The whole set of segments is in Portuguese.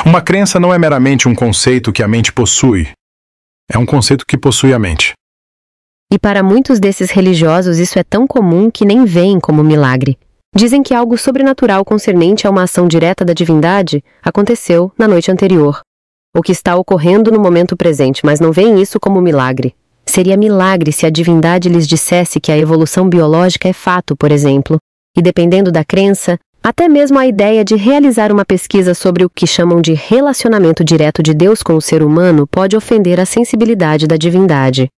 Uma crença não é meramente um conceito que a mente possui. É um conceito que possui a mente. E para muitos desses religiosos isso é tão comum que nem veem como milagre. Dizem que algo sobrenatural concernente a uma ação direta da divindade aconteceu na noite anterior. O que está ocorrendo no momento presente, mas não veem isso como milagre. Seria milagre se a divindade lhes dissesse que a evolução biológica é fato, por exemplo, e dependendo da crença, até mesmo a ideia de realizar uma pesquisa sobre o que chamam de relacionamento direto de Deus com o ser humano pode ofender a sensibilidade da divindade.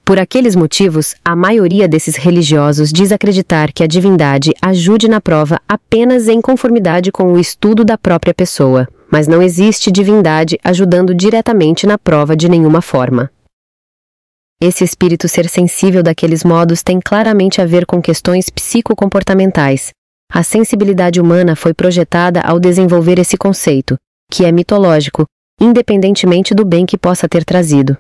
Por aqueles motivos, a maioria desses religiosos diz acreditar que a divindade ajude na prova apenas em conformidade com o estudo da própria pessoa, mas não existe divindade ajudando diretamente na prova de nenhuma forma. Esse espírito ser sensível daqueles modos tem claramente a ver com questões psicocomportamentais. A sensibilidade humana foi projetada ao desenvolver esse conceito, que é mitológico, independentemente do bem que possa ter trazido.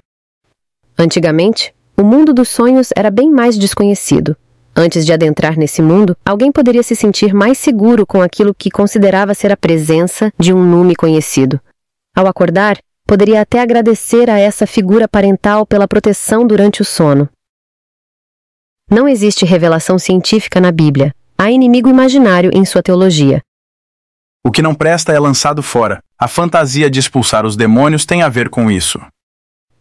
Antigamente, o mundo dos sonhos era bem mais desconhecido. Antes de adentrar nesse mundo, alguém poderia se sentir mais seguro com aquilo que considerava ser a presença de um nume conhecido. Ao acordar, poderia até agradecer a essa figura parental pela proteção durante o sono. Não existe revelação científica na Bíblia. Há inimigo imaginário em sua teologia. O que não presta é lançado fora. A fantasia de expulsar os demônios tem a ver com isso.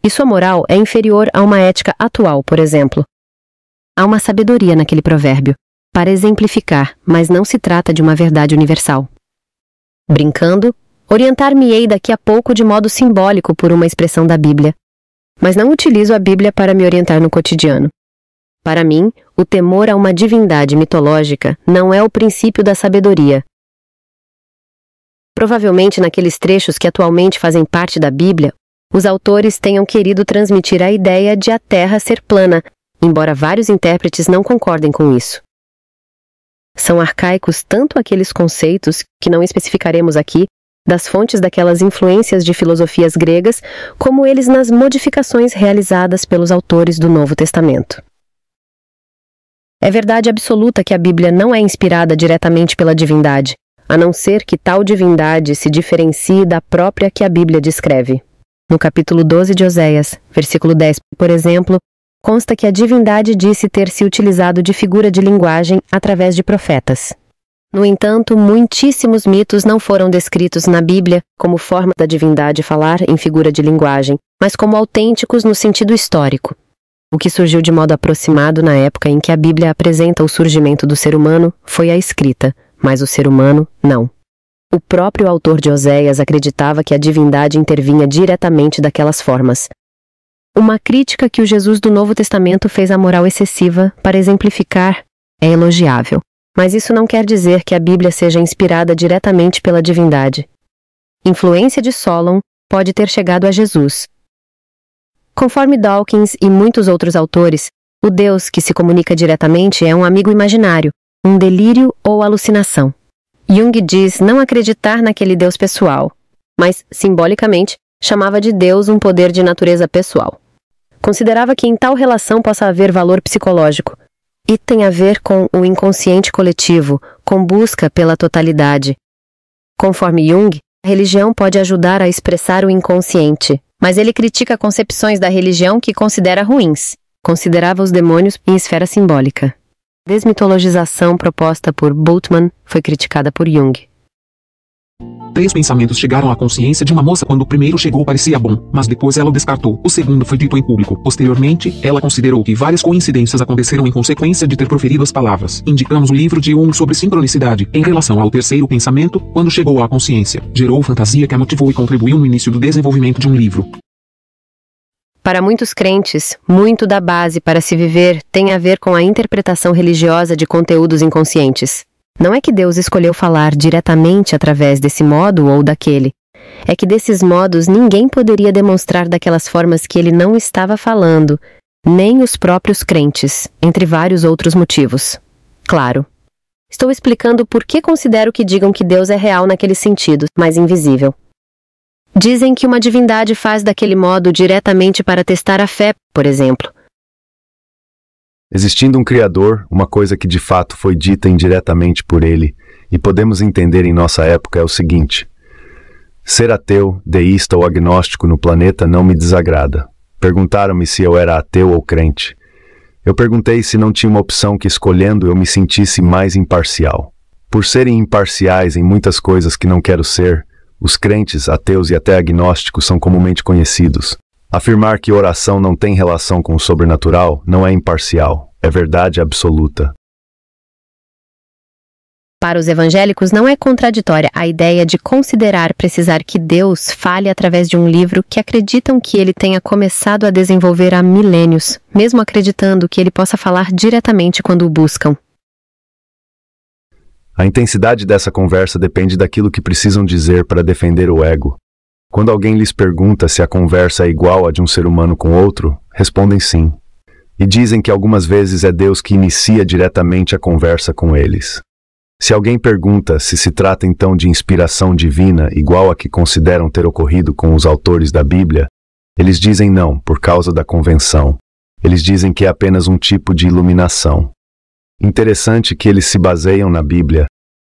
E sua moral é inferior a uma ética atual, por exemplo. Há uma sabedoria naquele provérbio, para exemplificar, mas não se trata de uma verdade universal. Brincando, orientar-me-ei daqui a pouco de modo simbólico por uma expressão da Bíblia. Mas não utilizo a Bíblia para me orientar no cotidiano. Para mim, o temor a uma divindade mitológica não é o princípio da sabedoria. Provavelmente naqueles trechos que atualmente fazem parte da Bíblia, os autores tenham querido transmitir a ideia de a Terra ser plana, embora vários intérpretes não concordem com isso. São arcaicos tanto aqueles conceitos, que não especificaremos aqui, das fontes daquelas influências de filosofias gregas, como eles nas modificações realizadas pelos autores do Novo Testamento. É verdade absoluta que a Bíblia não é inspirada diretamente pela divindade, a não ser que tal divindade se diferencie da própria que a Bíblia descreve. No capítulo 12 de Oséias, versículo 10, por exemplo, consta que a divindade disse ter se utilizado de figura de linguagem através de profetas. No entanto, muitíssimos mitos não foram descritos na Bíblia como forma da divindade falar em figura de linguagem, mas como autênticos no sentido histórico. O que surgiu de modo aproximado na época em que a Bíblia apresenta o surgimento do ser humano foi a escrita, mas o ser humano não. O próprio autor de Oséias acreditava que a divindade intervinha diretamente daquelas formas. Uma crítica que o Jesus do Novo Testamento fez à moral excessiva, para exemplificar, é elogiável. Mas isso não quer dizer que a Bíblia seja inspirada diretamente pela divindade. Influência de Solon pode ter chegado a Jesus. Conforme Dawkins e muitos outros autores, o Deus que se comunica diretamente é um amigo imaginário, um delírio ou alucinação. Jung diz não acreditar naquele Deus pessoal, mas, simbolicamente, chamava de Deus um poder de natureza pessoal. Considerava que em tal relação possa haver valor psicológico, e tem a ver com o inconsciente coletivo, com busca pela totalidade. Conforme Jung, a religião pode ajudar a expressar o inconsciente, mas ele critica concepções da religião que considera ruins. Considerava os demônios em esfera simbólica. A desmitologização proposta por Bultmann foi criticada por Jung. 3 pensamentos chegaram à consciência de uma moça quando o primeiro chegou parecia bom, mas depois ela o descartou. O segundo foi dito em público. Posteriormente, ela considerou que várias coincidências aconteceram em consequência de ter proferido as palavras. Indicamos o livro de Jung sobre sincronicidade. Em relação ao terceiro pensamento, quando chegou à consciência, gerou fantasia que a motivou e contribuiu no início do desenvolvimento de um livro. Para muitos crentes, muito da base para se viver tem a ver com a interpretação religiosa de conteúdos inconscientes. Não é que Deus escolheu falar diretamente através desse modo ou daquele. É que desses modos ninguém poderia demonstrar daquelas formas que ele não estava falando, nem os próprios crentes, entre vários outros motivos. Claro. Estou explicando por que considero que digam que Deus é real naquele sentido, mas invisível. Dizem que uma divindade faz daquele modo diretamente para testar a fé, por exemplo. Existindo um Criador, uma coisa que de fato foi dita indiretamente por ele, e podemos entender em nossa época é o seguinte: Ser ateu, deísta ou agnóstico no planeta não me desagrada. Perguntaram-me se eu era ateu ou crente. Eu perguntei se não tinha uma opção que, escolhendo, eu me sentisse mais imparcial. Por serem imparciais em muitas coisas que não quero ser, os crentes, ateus e até agnósticos são comumente conhecidos. Afirmar que oração não tem relação com o sobrenatural não é imparcial, é verdade absoluta. Para os evangélicos, não é contraditória a ideia de considerar precisar que Deus fale através de um livro que acreditam que ele tenha começado a desenvolver há milênios, mesmo acreditando que ele possa falar diretamente quando o buscam. A intensidade dessa conversa depende daquilo que precisam dizer para defender o ego. Quando alguém lhes pergunta se a conversa é igual a de um ser humano com outro, respondem sim. E dizem que algumas vezes é Deus que inicia diretamente a conversa com eles. Se alguém pergunta se se trata então de inspiração divina igual a que consideram ter ocorrido com os autores da Bíblia, eles dizem não, por causa da convenção. Eles dizem que é apenas um tipo de iluminação. Interessante que eles se baseiam na Bíblia,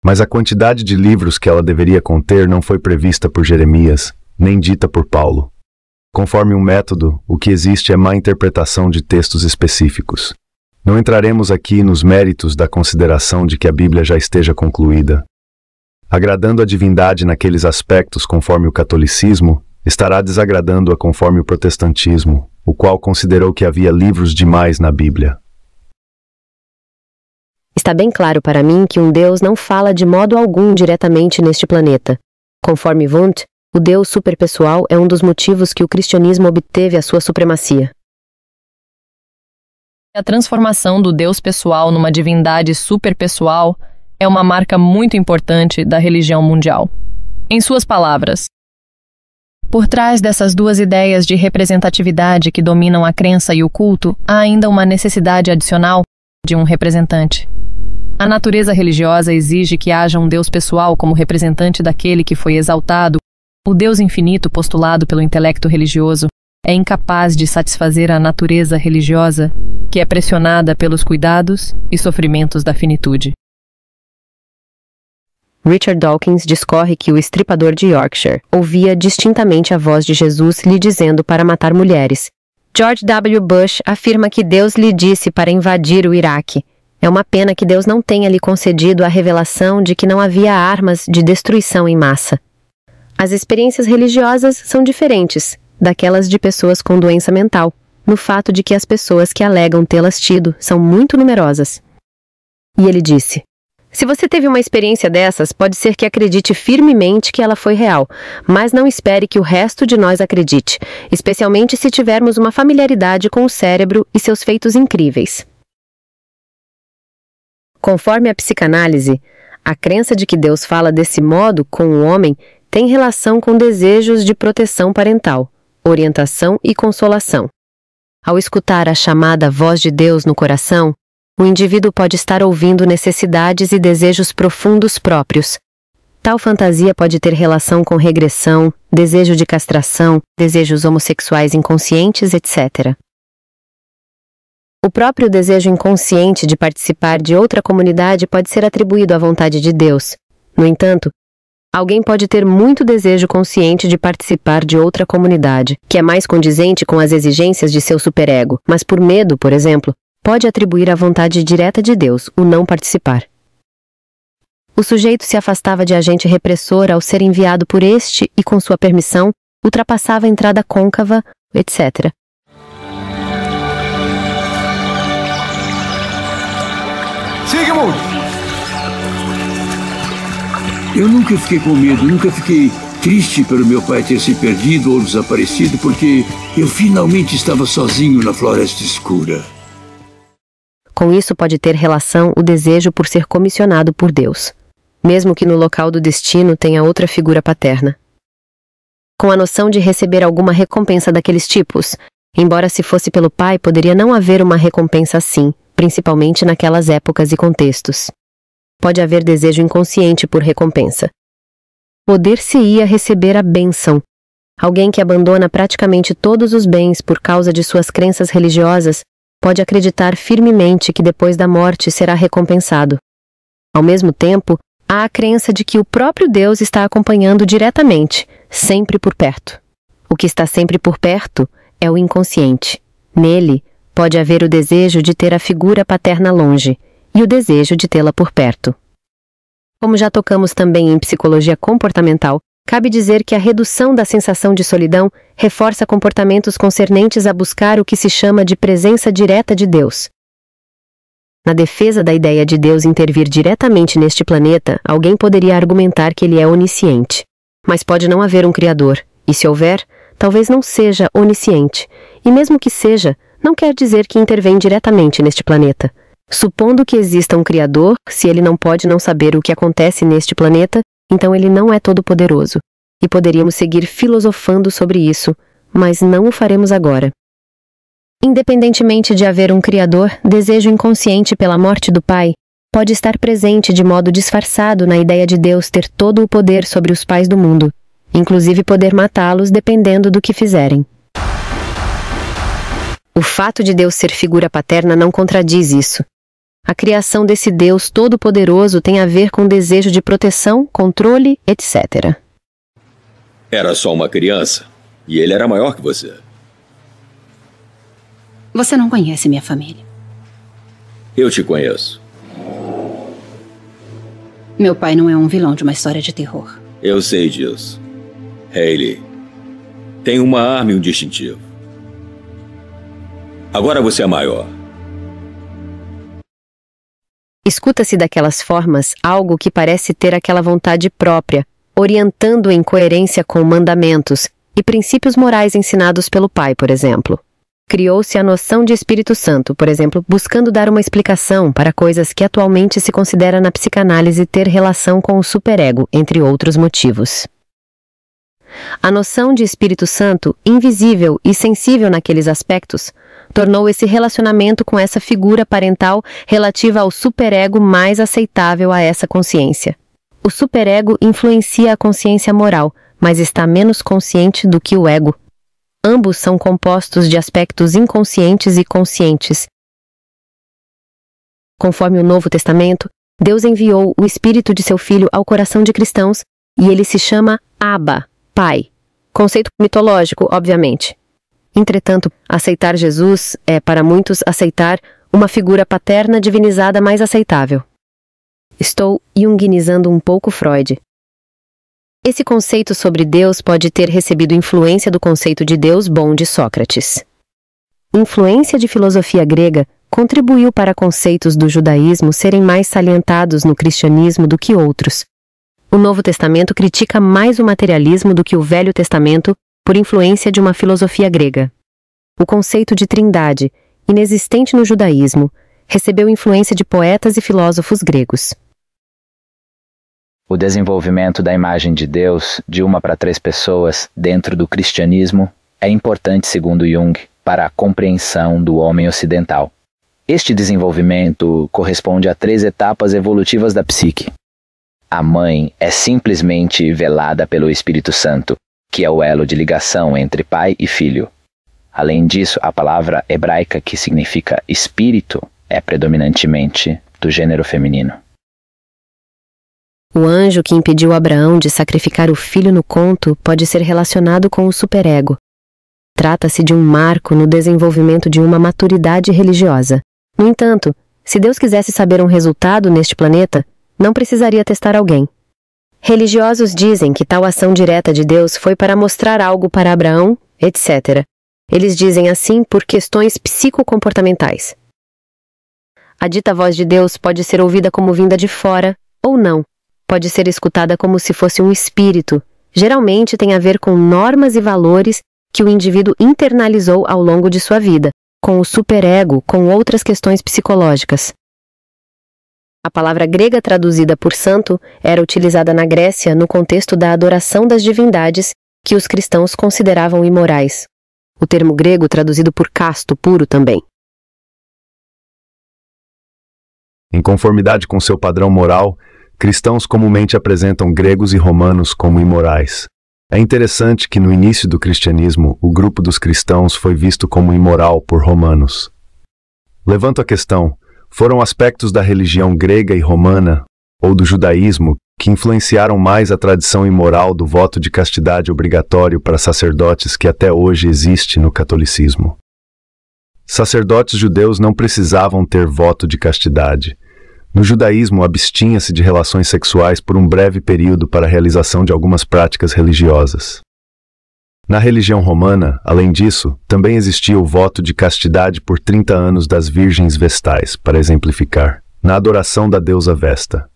mas a quantidade de livros que ela deveria conter não foi prevista por Jeremias, nem dita por Paulo. Conforme um método, o que existe é má interpretação de textos específicos. Não entraremos aqui nos méritos da consideração de que a Bíblia já esteja concluída. Agradando a divindade naqueles aspectos conforme o catolicismo, estará desagradando-a conforme o protestantismo, o qual considerou que havia livros demais na Bíblia. Está bem claro para mim que um Deus não fala de modo algum diretamente neste planeta. Conforme Wundt, o Deus superpessoal é um dos motivos que o cristianismo obteve a sua supremacia. A transformação do Deus pessoal numa divindade superpessoal é uma marca muito importante da religião mundial. Em suas palavras, por trás dessas duas ideias de representatividade que dominam a crença e o culto, há ainda uma necessidade adicional de um representante. A natureza religiosa exige que haja um Deus pessoal como representante daquele que foi exaltado. O Deus infinito postulado pelo intelecto religioso é incapaz de satisfazer a natureza religiosa, que é pressionada pelos cuidados e sofrimentos da finitude. Richard Dawkins discorre que o estripador de Yorkshire ouvia distintamente a voz de Jesus lhe dizendo para matar mulheres. George W. Bush afirma que Deus lhe disse para invadir o Iraque. É uma pena que Deus não tenha lhe concedido a revelação de que não havia armas de destruição em massa. As experiências religiosas são diferentes daquelas de pessoas com doença mental, no fato de que as pessoas que alegam tê-las tido são muito numerosas. E ele disse: se você teve uma experiência dessas, pode ser que acredite firmemente que ela foi real, mas não espere que o resto de nós acredite, especialmente se tivermos uma familiaridade com o cérebro e seus feitos incríveis. Conforme a psicanálise, a crença de que Deus fala desse modo com o homem tem relação com desejos de proteção parental, orientação e consolação. Ao escutar a chamada voz de Deus no coração, o indivíduo pode estar ouvindo necessidades e desejos profundos próprios. Tal fantasia pode ter relação com regressão, desejo de castração, desejos homossexuais inconscientes, etc. O próprio desejo inconsciente de participar de outra comunidade pode ser atribuído à vontade de Deus. No entanto, alguém pode ter muito desejo consciente de participar de outra comunidade, que é mais condizente com as exigências de seu superego, mas por medo, por exemplo, pode atribuir à vontade direta de Deus o não participar. O sujeito se afastava de agente repressor ao ser enviado por este e, com sua permissão, ultrapassava a entrada côncava, etc. Sigmund! Eu nunca fiquei com medo, nunca fiquei triste pelo meu pai ter se perdido ou desaparecido, porque eu finalmente estava sozinho na floresta escura. Com isso pode ter relação o desejo por ser comissionado por Deus, mesmo que no local do destino tenha outra figura paterna. Com a noção de receber alguma recompensa daqueles tipos, embora se fosse pelo pai, poderia não haver uma recompensa assim, principalmente naquelas épocas e contextos. Pode haver desejo inconsciente por recompensa. Poder-se-ia receber a bênção. Alguém que abandona praticamente todos os bens por causa de suas crenças religiosas pode acreditar firmemente que depois da morte será recompensado. Ao mesmo tempo, há a crença de que o próprio Deus está acompanhando diretamente, sempre por perto. O que está sempre por perto é o inconsciente. Nele, pode haver o desejo de ter a figura paterna longe e o desejo de tê-la por perto. Como já tocamos também em psicologia comportamental, cabe dizer que a redução da sensação de solidão reforça comportamentos concernentes a buscar o que se chama de presença direta de Deus. Na defesa da ideia de Deus intervir diretamente neste planeta, alguém poderia argumentar que ele é onisciente. Mas pode não haver um Criador, e se houver, talvez não seja onisciente, e mesmo que seja, não quer dizer que intervém diretamente neste planeta. Supondo que exista um Criador, se ele não pode não saber o que acontece neste planeta, então ele não é todo-poderoso. E poderíamos seguir filosofando sobre isso, mas não o faremos agora. Independentemente de haver um Criador, desejo inconsciente pela morte do pai pode estar presente de modo disfarçado na ideia de Deus ter todo o poder sobre os pais do mundo, inclusive poder matá-los dependendo do que fizerem. O fato de Deus ser figura paterna não contradiz isso. A criação desse Deus todo-poderoso tem a ver com desejo de proteção, controle, etc. Era só uma criança, e ele era maior que você. Você não conhece minha família. Eu te conheço. Meu pai não é um vilão de uma história de terror. Eu sei disso. Hayley, tem uma arma e um distintivo. Agora você é maior. Escuta-se daquelas formas algo que parece ter aquela vontade própria, orientando em coerência com mandamentos e princípios morais ensinados pelo pai, por exemplo. Criou-se a noção de Espírito Santo, por exemplo, buscando dar uma explicação para coisas que atualmente se considera na psicanálise ter relação com o superego, entre outros motivos. A noção de Espírito Santo, invisível e sensível naqueles aspectos, tornou esse relacionamento com essa figura parental relativa ao superego mais aceitável a essa consciência. O superego influencia a consciência moral, mas está menos consciente do que o ego. Ambos são compostos de aspectos inconscientes e conscientes. Conforme o Novo Testamento, Deus enviou o Espírito de seu Filho ao coração de cristãos e ele se chama Abba, Pai. Conceito mitológico, obviamente. Entretanto, aceitar Jesus é, para muitos, aceitar uma figura paterna divinizada mais aceitável. Estou junguinizando um pouco Freud. Esse conceito sobre Deus pode ter recebido influência do conceito de Deus bom de Sócrates. Influência de filosofia grega contribuiu para conceitos do judaísmo serem mais salientados no cristianismo do que outros. O Novo Testamento critica mais o materialismo do que o Velho Testamento por influência de uma filosofia grega. O conceito de trindade, inexistente no judaísmo, recebeu influência de poetas e filósofos gregos. O desenvolvimento da imagem de Deus de 1 para 3 pessoas dentro do cristianismo é importante, segundo Jung, para a compreensão do homem ocidental. Este desenvolvimento corresponde a 3 etapas evolutivas da psique. A mãe é simplesmente velada pelo Espírito Santo, que é o elo de ligação entre pai e filho. Além disso, a palavra hebraica que significa espírito é predominantemente do gênero feminino. O anjo que impediu Abraão de sacrificar o filho no conto pode ser relacionado com o superego. Trata-se de um marco no desenvolvimento de uma maturidade religiosa. No entanto, se Deus quisesse saber um resultado neste planeta, não precisaria testar alguém. Religiosos dizem que tal ação direta de Deus foi para mostrar algo para Abraão, etc. Eles dizem assim por questões psicocomportamentais. A dita voz de Deus pode ser ouvida como vinda de fora, ou não. Pode ser escutada como se fosse um espírito. Geralmente tem a ver com normas e valores que o indivíduo internalizou ao longo de sua vida, com o superego, com outras questões psicológicas. A palavra grega traduzida por santo era utilizada na Grécia no contexto da adoração das divindades que os cristãos consideravam imorais. O termo grego traduzido por casto, puro também. Em conformidade com seu padrão moral, cristãos comumente apresentam gregos e romanos como imorais. É interessante que no início do cristianismo, o grupo dos cristãos foi visto como imoral por romanos. Levanto a questão: foram aspectos da religião grega e romana, ou do judaísmo, que influenciaram mais a tradição imoral do voto de castidade obrigatório para sacerdotes que até hoje existe no catolicismo. Sacerdotes judeus não precisavam ter voto de castidade. No judaísmo, abstinha-se de relações sexuais por um breve período para a realização de algumas práticas religiosas. Na religião romana, além disso, também existia o voto de castidade por 30 anos das virgens vestais, para exemplificar, na adoração da deusa Vesta.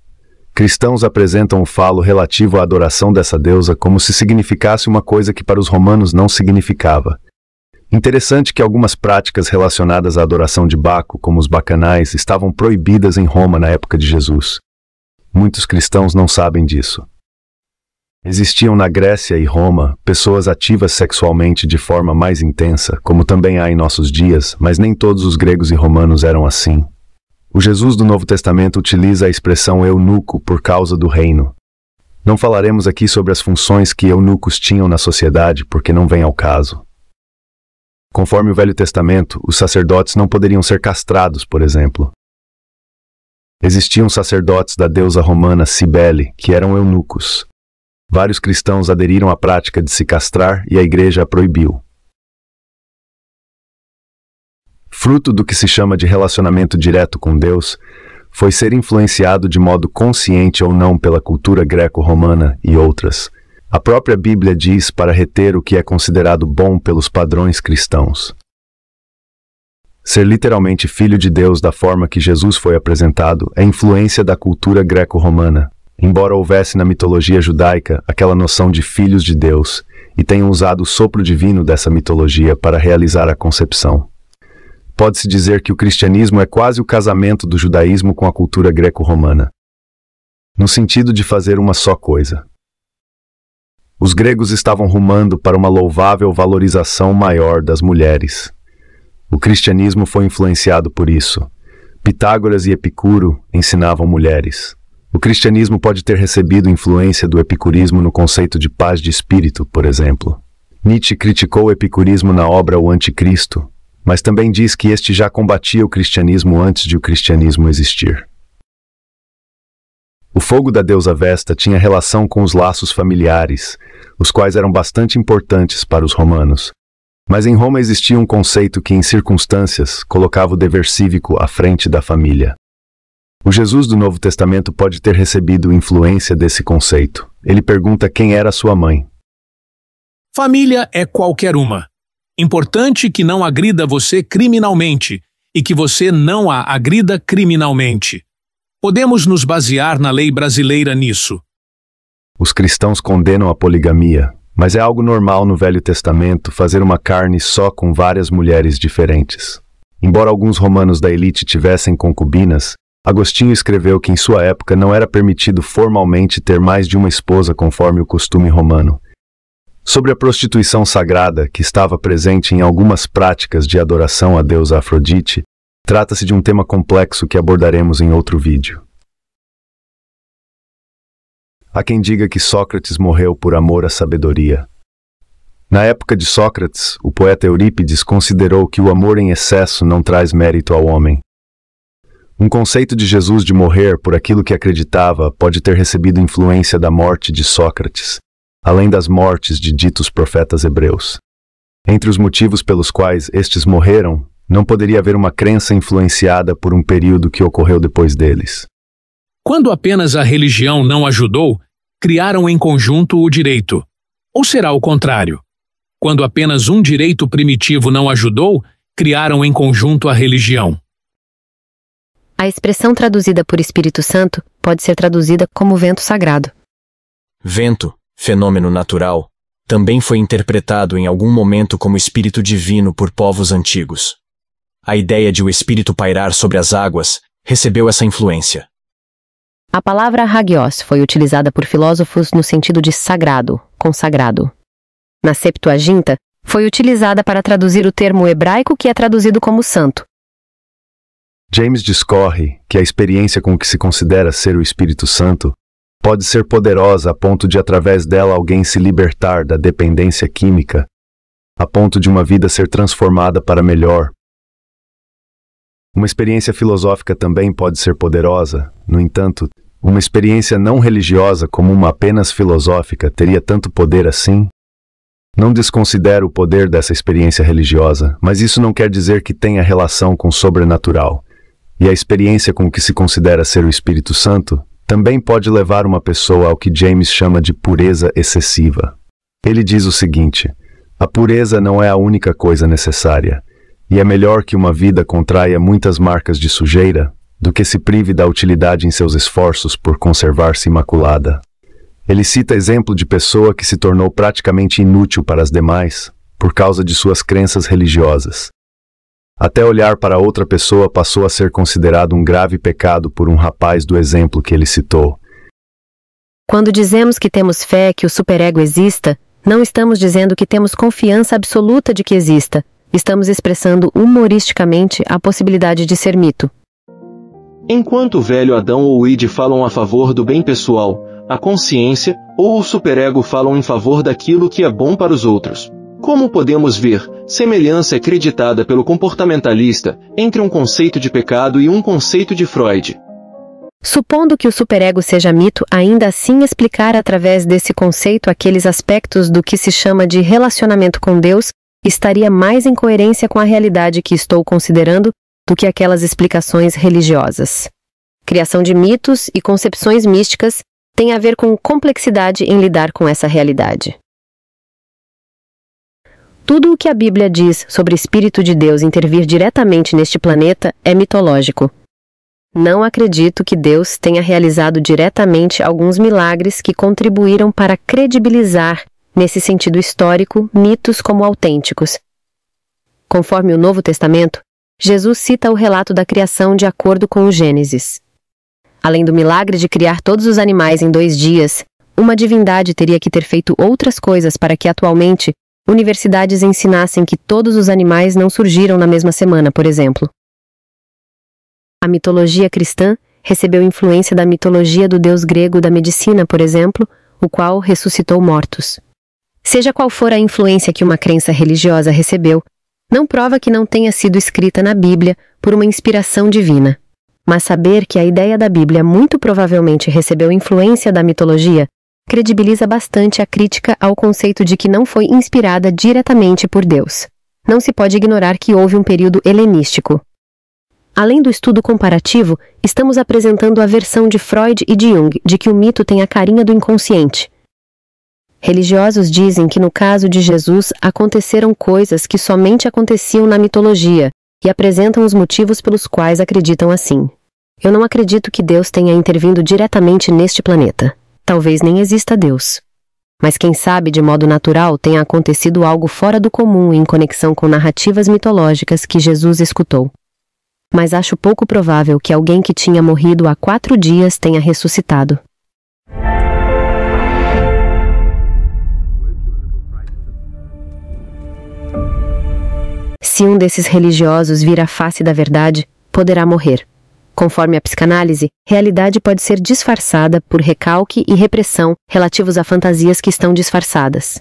Cristãos apresentam o falo relativo à adoração dessa deusa como se significasse uma coisa que para os romanos não significava. Interessante que algumas práticas relacionadas à adoração de Baco, como os bacanais, estavam proibidas em Roma na época de Jesus. Muitos cristãos não sabem disso. Existiam na Grécia e Roma pessoas ativas sexualmente de forma mais intensa, como também há em nossos dias, mas nem todos os gregos e romanos eram assim. O Jesus do Novo Testamento utiliza a expressão eunuco por causa do reino. Não falaremos aqui sobre as funções que eunucos tinham na sociedade, porque não vem ao caso. Conforme o Velho Testamento, os sacerdotes não poderiam ser castrados, por exemplo. Existiam sacerdotes da deusa romana Cibele, que eram eunucos. Vários cristãos aderiram à prática de se castrar e a igreja a proibiu. Fruto do que se chama de relacionamento direto com Deus, foi ser influenciado de modo consciente ou não pela cultura greco-romana e outras. A própria Bíblia diz para reter o que é considerado bom pelos padrões cristãos. Ser literalmente filho de Deus da forma que Jesus foi apresentado é influência da cultura greco-romana, embora houvesse na mitologia judaica aquela noção de filhos de Deus, e tenham usado o sopro divino dessa mitologia para realizar a concepção. Pode-se dizer que o cristianismo é quase o casamento do judaísmo com a cultura greco-romana, no sentido de fazer uma só coisa. Os gregos estavam rumando para uma louvável valorização maior das mulheres. O cristianismo foi influenciado por isso. Pitágoras e Epicuro ensinavam mulheres. O cristianismo pode ter recebido influência do epicurismo no conceito de paz de espírito, por exemplo. Nietzsche criticou o epicurismo na obra O Anticristo, mas também diz que este já combatia o cristianismo antes de o cristianismo existir. O fogo da deusa Vesta tinha relação com os laços familiares, os quais eram bastante importantes para os romanos. Mas em Roma existia um conceito que, em circunstâncias, colocava o dever cívico à frente da família. O Jesus do Novo Testamento pode ter recebido influência desse conceito. Ele pergunta quem era sua mãe. Família é qualquer uma. Importante que não agrida você criminalmente e que você não a agrida criminalmente. Podemos nos basear na lei brasileira nisso. Os cristãos condenam a poligamia, mas é algo normal no Velho Testamento fazer uma carne só com várias mulheres diferentes. Embora alguns romanos da elite tivessem concubinas, Agostinho escreveu que em sua época não era permitido formalmente ter mais de uma esposa conforme o costume romano. Sobre a prostituição sagrada, que estava presente em algumas práticas de adoração à deusa Afrodite, trata-se de um tema complexo que abordaremos em outro vídeo. Há quem diga que Sócrates morreu por amor à sabedoria. Na época de Sócrates, o poeta Eurípides considerou que o amor em excesso não traz mérito ao homem. Um conceito de Jesus de morrer por aquilo que acreditava pode ter recebido influência da morte de Sócrates, além das mortes de ditos profetas hebreus. Entre os motivos pelos quais estes morreram, não poderia haver uma crença influenciada por um período que ocorreu depois deles. Quando apenas a religião não ajudou, criaram em conjunto o direito. Ou será o contrário? Quando apenas um direito primitivo não ajudou, criaram em conjunto a religião. A expressão traduzida por Espírito Santo pode ser traduzida como vento sagrado. Vento, fenômeno natural, também foi interpretado em algum momento como espírito divino por povos antigos. A ideia de o espírito pairar sobre as águas recebeu essa influência. A palavra hagios foi utilizada por filósofos no sentido de sagrado, consagrado. Na Septuaginta, foi utilizada para traduzir o termo hebraico que é traduzido como santo. James discorre que a experiência com o que se considera ser o Espírito Santo pode ser poderosa a ponto de, através dela, alguém se libertar da dependência química, a ponto de uma vida ser transformada para melhor. Uma experiência filosófica também pode ser poderosa, no entanto, Uma experiência não religiosa como uma apenas filosófica teria tanto poder assim? Não desconsidero o poder dessa experiência religiosa, mas isso não quer dizer que tenha relação com o sobrenatural. E a experiência com o que se considera ser o Espírito Santo também pode levar uma pessoa ao que James chama de pureza excessiva. Ele diz o seguinte: a pureza não é a única coisa necessária, e é melhor que uma vida contraia muitas marcas de sujeira do que se prive da utilidade em seus esforços por conservar-se imaculada. Ele cita exemplo de pessoa que se tornou praticamente inútil para as demais por causa de suas crenças religiosas. Até olhar para outra pessoa passou a ser considerado um grave pecado por um rapaz do exemplo que ele citou. Quando dizemos que temos fé que o superego exista, não estamos dizendo que temos confiança absoluta de que exista. Estamos expressando humoristicamente a possibilidade de ser mito. Enquanto o velho Adão ou o id falam a favor do bem pessoal, a consciência ou o superego falam em favor daquilo que é bom para os outros. Como podemos ver, semelhança é acreditada pelo comportamentalista entre um conceito de pecado e um conceito de Freud. Supondo que o superego seja mito, ainda assim explicar através desse conceito aqueles aspectos do que se chama de relacionamento com Deus estaria mais em coerência com a realidade que estou considerando do que aquelas explicações religiosas. Criação de mitos e concepções místicas tem a ver com complexidade em lidar com essa realidade. Tudo o que a Bíblia diz sobre o Espírito de Deus intervir diretamente neste planeta é mitológico. Não acredito que Deus tenha realizado diretamente alguns milagres que contribuíram para credibilizar, nesse sentido histórico, mitos como autênticos. Conforme o Novo Testamento, Jesus cita o relato da criação de acordo com o Gênesis. Além do milagre de criar todos os animais em 2 dias, uma divindade teria que ter feito outras coisas para que atualmente universidades ensinassem que todos os animais não surgiram na mesma semana, por exemplo. A mitologia cristã recebeu influência da mitologia do deus grego da medicina, por exemplo, o qual ressuscitou mortos. Seja qual for a influência que uma crença religiosa recebeu, não prova que não tenha sido escrita na Bíblia por uma inspiração divina. Mas saber que a ideia da Bíblia muito provavelmente recebeu influência da mitologia credibiliza bastante a crítica ao conceito de que não foi inspirada diretamente por Deus. Não se pode ignorar que houve um período helenístico. Além do estudo comparativo, estamos apresentando a versão de Freud e de Jung de que o mito tem a carinha do inconsciente. Religiosos dizem que no caso de Jesus aconteceram coisas que somente aconteciam na mitologia e apresentam os motivos pelos quais acreditam assim. Eu não acredito que Deus tenha intervindo diretamente neste planeta. Talvez nem exista Deus. Mas quem sabe de modo natural tenha acontecido algo fora do comum em conexão com narrativas mitológicas que Jesus escutou. Mas acho pouco provável que alguém que tinha morrido há 4 dias tenha ressuscitado. Se um desses religiosos vir a face da verdade, poderá morrer. Conforme a psicanálise, realidade pode ser disfarçada por recalque e repressão relativos a fantasias que estão disfarçadas.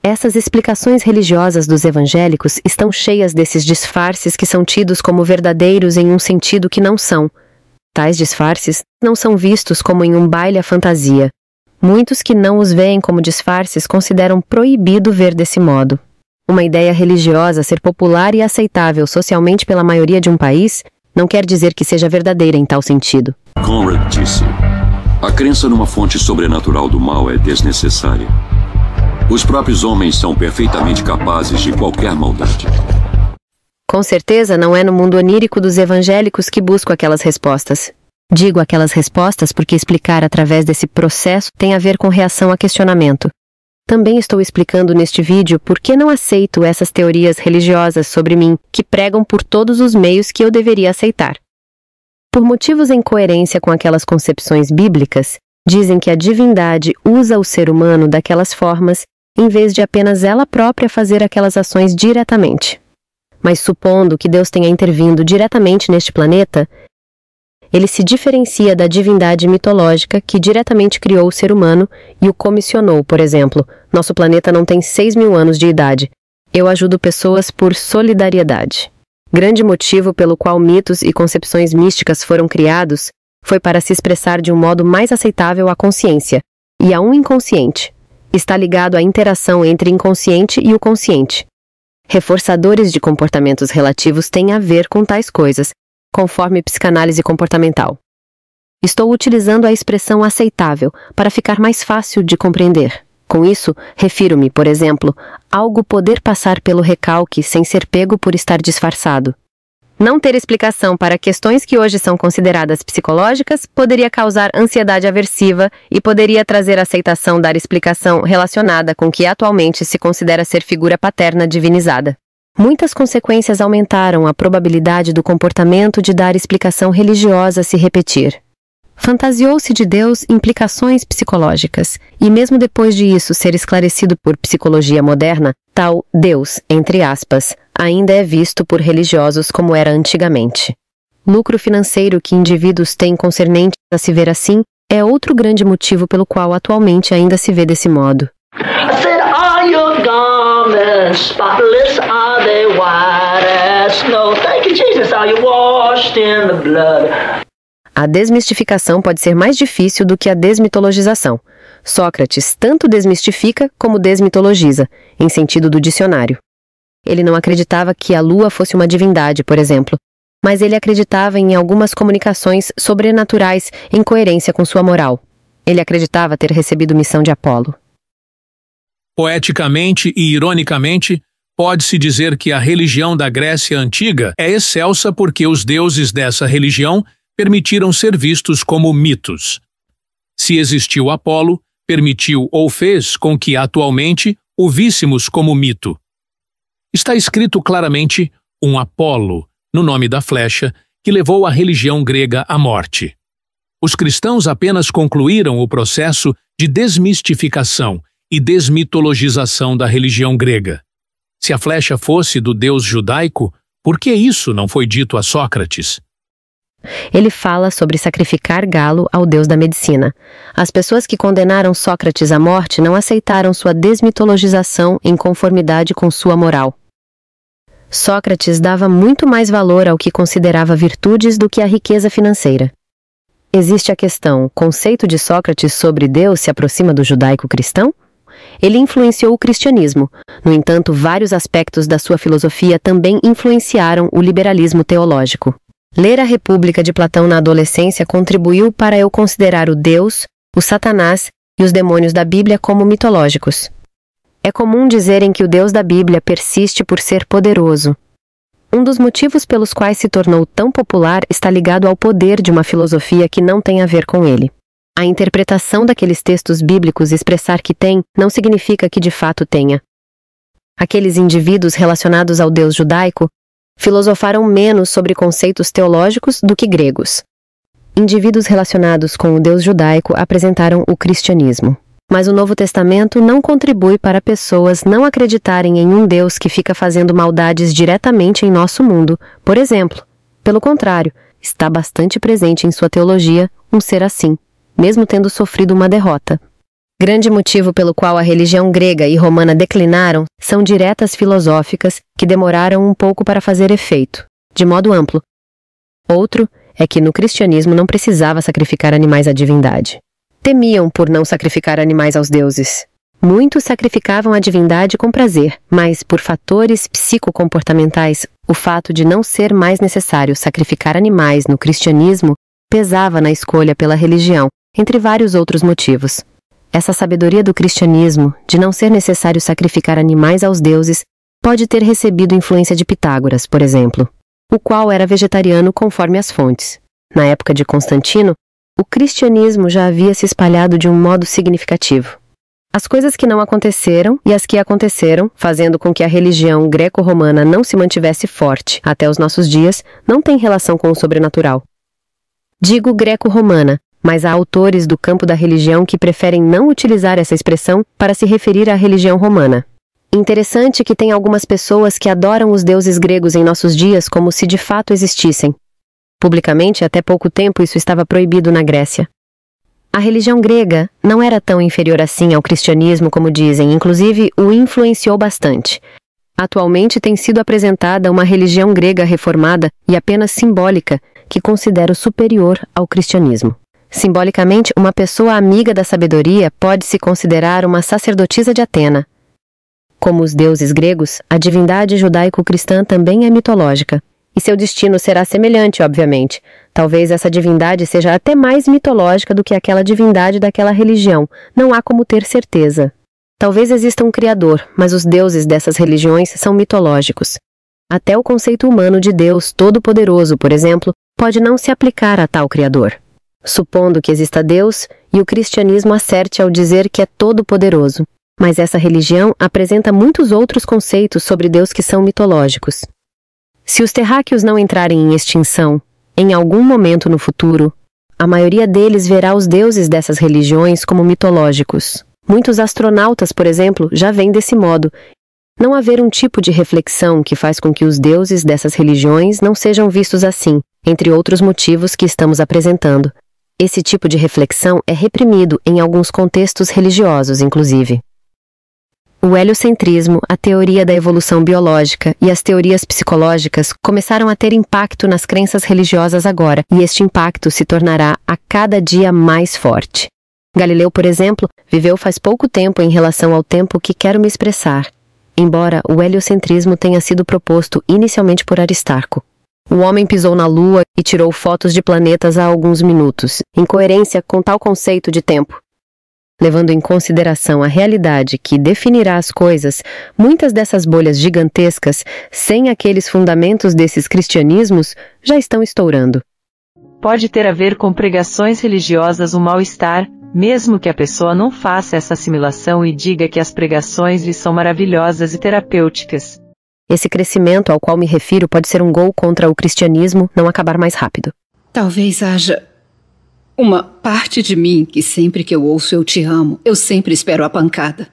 Essas explicações religiosas dos evangélicos estão cheias desses disfarces que são tidos como verdadeiros em um sentido que não são. Tais disfarces não são vistos como em um baile à fantasia. Muitos que não os veem como disfarces consideram proibido ver desse modo. Uma ideia religiosa ser popular e aceitável socialmente pela maioria de um país não quer dizer que seja verdadeira em tal sentido. Conrad disse: a crença numa fonte sobrenatural do mal é desnecessária. Os próprios homens são perfeitamente capazes de qualquer maldade. Com certeza não é no mundo onírico dos evangélicos que busco aquelas respostas. Digo aquelas respostas porque explicar através desse processo tem a ver com reação a questionamento. Também estou explicando neste vídeo por que não aceito essas teorias religiosas sobre mim que pregam por todos os meios que eu deveria aceitar. Por motivos em coerência com aquelas concepções bíblicas, dizem que a divindade usa o ser humano daquelas formas em vez de apenas ela própria fazer aquelas ações diretamente. Mas supondo que Deus tenha intervindo diretamente neste planeta, ele se diferencia da divindade mitológica que diretamente criou o ser humano e o comissionou, por exemplo. Nosso planeta não tem 6.000 anos de idade. Eu ajudo pessoas por solidariedade. Grande motivo pelo qual mitos e concepções místicas foram criados foi para se expressar de um modo mais aceitável à consciência e a um inconsciente. Está ligado à interação entre o inconsciente e o consciente. Reforçadores de comportamentos relativos têm a ver com tais coisas, conforme psicanálise comportamental. Estou utilizando a expressão aceitável para ficar mais fácil de compreender. Com isso, refiro-me, por exemplo, a algo poder passar pelo recalque sem ser pego por estar disfarçado. Não ter explicação para questões que hoje são consideradas psicológicas poderia causar ansiedade aversiva e poderia trazer aceitação dar explicação relacionada com o que atualmente se considera ser figura paterna divinizada. Muitas consequências aumentaram a probabilidade do comportamento de dar explicação religiosa se repetir. Fantasiou-se de Deus implicações psicológicas, e mesmo depois de isso ser esclarecido por psicologia moderna, tal Deus, entre aspas, ainda é visto por religiosos como era antigamente. Lucro financeiro que indivíduos têm concernente a se ver assim é outro grande motivo pelo qual atualmente ainda se vê desse modo. Spotless are they, white as snow. Thank you, Jesus. Are you washed in the blood? A desmistificação pode ser mais difícil do que a desmitologização. Sócrates tanto desmistifica como desmitologiza, em sentido do dicionário. Ele não acreditava que a lua fosse uma divindade, por exemplo, mas ele acreditava em algumas comunicações sobrenaturais em coerência com sua moral. Ele acreditava ter recebido missão de Apolo. Poeticamente e ironicamente, pode-se dizer que a religião da Grécia Antiga é excelsa porque os deuses dessa religião permitiram ser vistos como mitos. Se existiu Apolo, permitiu ou fez com que atualmente o víssemos como mito. Está escrito claramente um Apolo no nome da flecha que levou a religião grega à morte. Os cristãos apenas concluíram o processo de desmistificação e desmitologização da religião grega. Se a flecha fosse do Deus judaico, por que isso não foi dito a Sócrates? Ele fala sobre sacrificar galo ao deus da medicina. As pessoas que condenaram Sócrates à morte não aceitaram sua desmitologização em conformidade com sua moral. Sócrates dava muito mais valor ao que considerava virtudes do que à riqueza financeira. Existe a questão: conceito de Sócrates sobre Deus se aproxima do judaico-cristão? Ele influenciou o cristianismo. No entanto, vários aspectos da sua filosofia também influenciaram o liberalismo teológico. Ler a República de Platão na adolescência contribuiu para eu considerar o Deus, o Satanás e os demônios da Bíblia como mitológicos. É comum dizerem que o Deus da Bíblia persiste por ser poderoso. Um dos motivos pelos quais se tornou tão popular está ligado ao poder de uma filosofia que não tem a ver com ele. A interpretação daqueles textos bíblicos expressar que tem, não significa que de fato tenha. Aqueles indivíduos relacionados ao Deus judaico filosofaram menos sobre conceitos teológicos do que gregos. Indivíduos relacionados com o Deus judaico apresentaram o cristianismo. Mas o Novo Testamento não contribui para pessoas não acreditarem em um Deus que fica fazendo maldades diretamente em nosso mundo, por exemplo. Pelo contrário, está bastante presente em sua teologia um ser assim, mesmo tendo sofrido uma derrota. Grande motivo pelo qual a religião grega e romana declinaram são diretas filosóficas que demoraram um pouco para fazer efeito, de modo amplo. Outro é que no cristianismo não precisava sacrificar animais à divindade. Temiam por não sacrificar animais aos deuses. Muitos sacrificavam a divindade com prazer, mas por fatores psicocomportamentais, o fato de não ser mais necessário sacrificar animais no cristianismo pesava na escolha pela religião, entre vários outros motivos. Essa sabedoria do cristianismo, de não ser necessário sacrificar animais aos deuses, pode ter recebido influência de Pitágoras, por exemplo, o qual era vegetariano conforme as fontes. Na época de Constantino, o cristianismo já havia se espalhado de um modo significativo. As coisas que não aconteceram e as que aconteceram, fazendo com que a religião greco-romana não se mantivesse forte até os nossos dias, não têm relação com o sobrenatural. Digo greco-romana, mas há autores do campo da religião que preferem não utilizar essa expressão para se referir à religião romana. Interessante que tem algumas pessoas que adoram os deuses gregos em nossos dias como se de fato existissem. Publicamente, até pouco tempo, isso estava proibido na Grécia. A religião grega não era tão inferior assim ao cristianismo como dizem, inclusive o influenciou bastante. Atualmente tem sido apresentada uma religião grega reformada e apenas simbólica, que considero superior ao cristianismo. Simbolicamente, uma pessoa amiga da sabedoria pode se considerar uma sacerdotisa de Atena. Como os deuses gregos, a divindade judaico-cristã também é mitológica. E seu destino será semelhante, obviamente. Talvez essa divindade seja até mais mitológica do que aquela divindade daquela religião. Não há como ter certeza. Talvez exista um criador, mas os deuses dessas religiões são mitológicos. Até o conceito humano de Deus Todo-Poderoso, por exemplo, pode não se aplicar a tal criador. Supondo que exista Deus, e o cristianismo acerte ao dizer que é todo-poderoso. Mas essa religião apresenta muitos outros conceitos sobre Deus que são mitológicos. Se os terráqueos não entrarem em extinção, em algum momento no futuro, a maioria deles verá os deuses dessas religiões como mitológicos. Muitos astronautas, por exemplo, já vêm desse modo. Não haver um tipo de reflexão que faz com que os deuses dessas religiões não sejam vistos assim, entre outros motivos que estamos apresentando. Esse tipo de reflexão é reprimido em alguns contextos religiosos, inclusive. O heliocentrismo, a teoria da evolução biológica e as teorias psicológicas começaram a ter impacto nas crenças religiosas agora, e este impacto se tornará a cada dia mais forte. Galileu, por exemplo, viveu faz pouco tempo em relação ao tempo que quero me expressar, embora o heliocentrismo tenha sido proposto inicialmente por Aristarco. O homem pisou na Lua e tirou fotos de planetas há alguns minutos, em coerência com tal conceito de tempo. Levando em consideração a realidade que definirá as coisas, muitas dessas bolhas gigantescas, sem aqueles fundamentos desses cristianismos, já estão estourando. Pode ter a ver com pregações religiosas um mal-estar, mesmo que a pessoa não faça essa assimilação e diga que as pregações lhe são maravilhosas e terapêuticas. Esse crescimento ao qual me refiro pode ser um gol contra o cristianismo não acabar mais rápido. Talvez haja uma parte de mim que sempre que eu ouço eu te amo, eu sempre espero a pancada.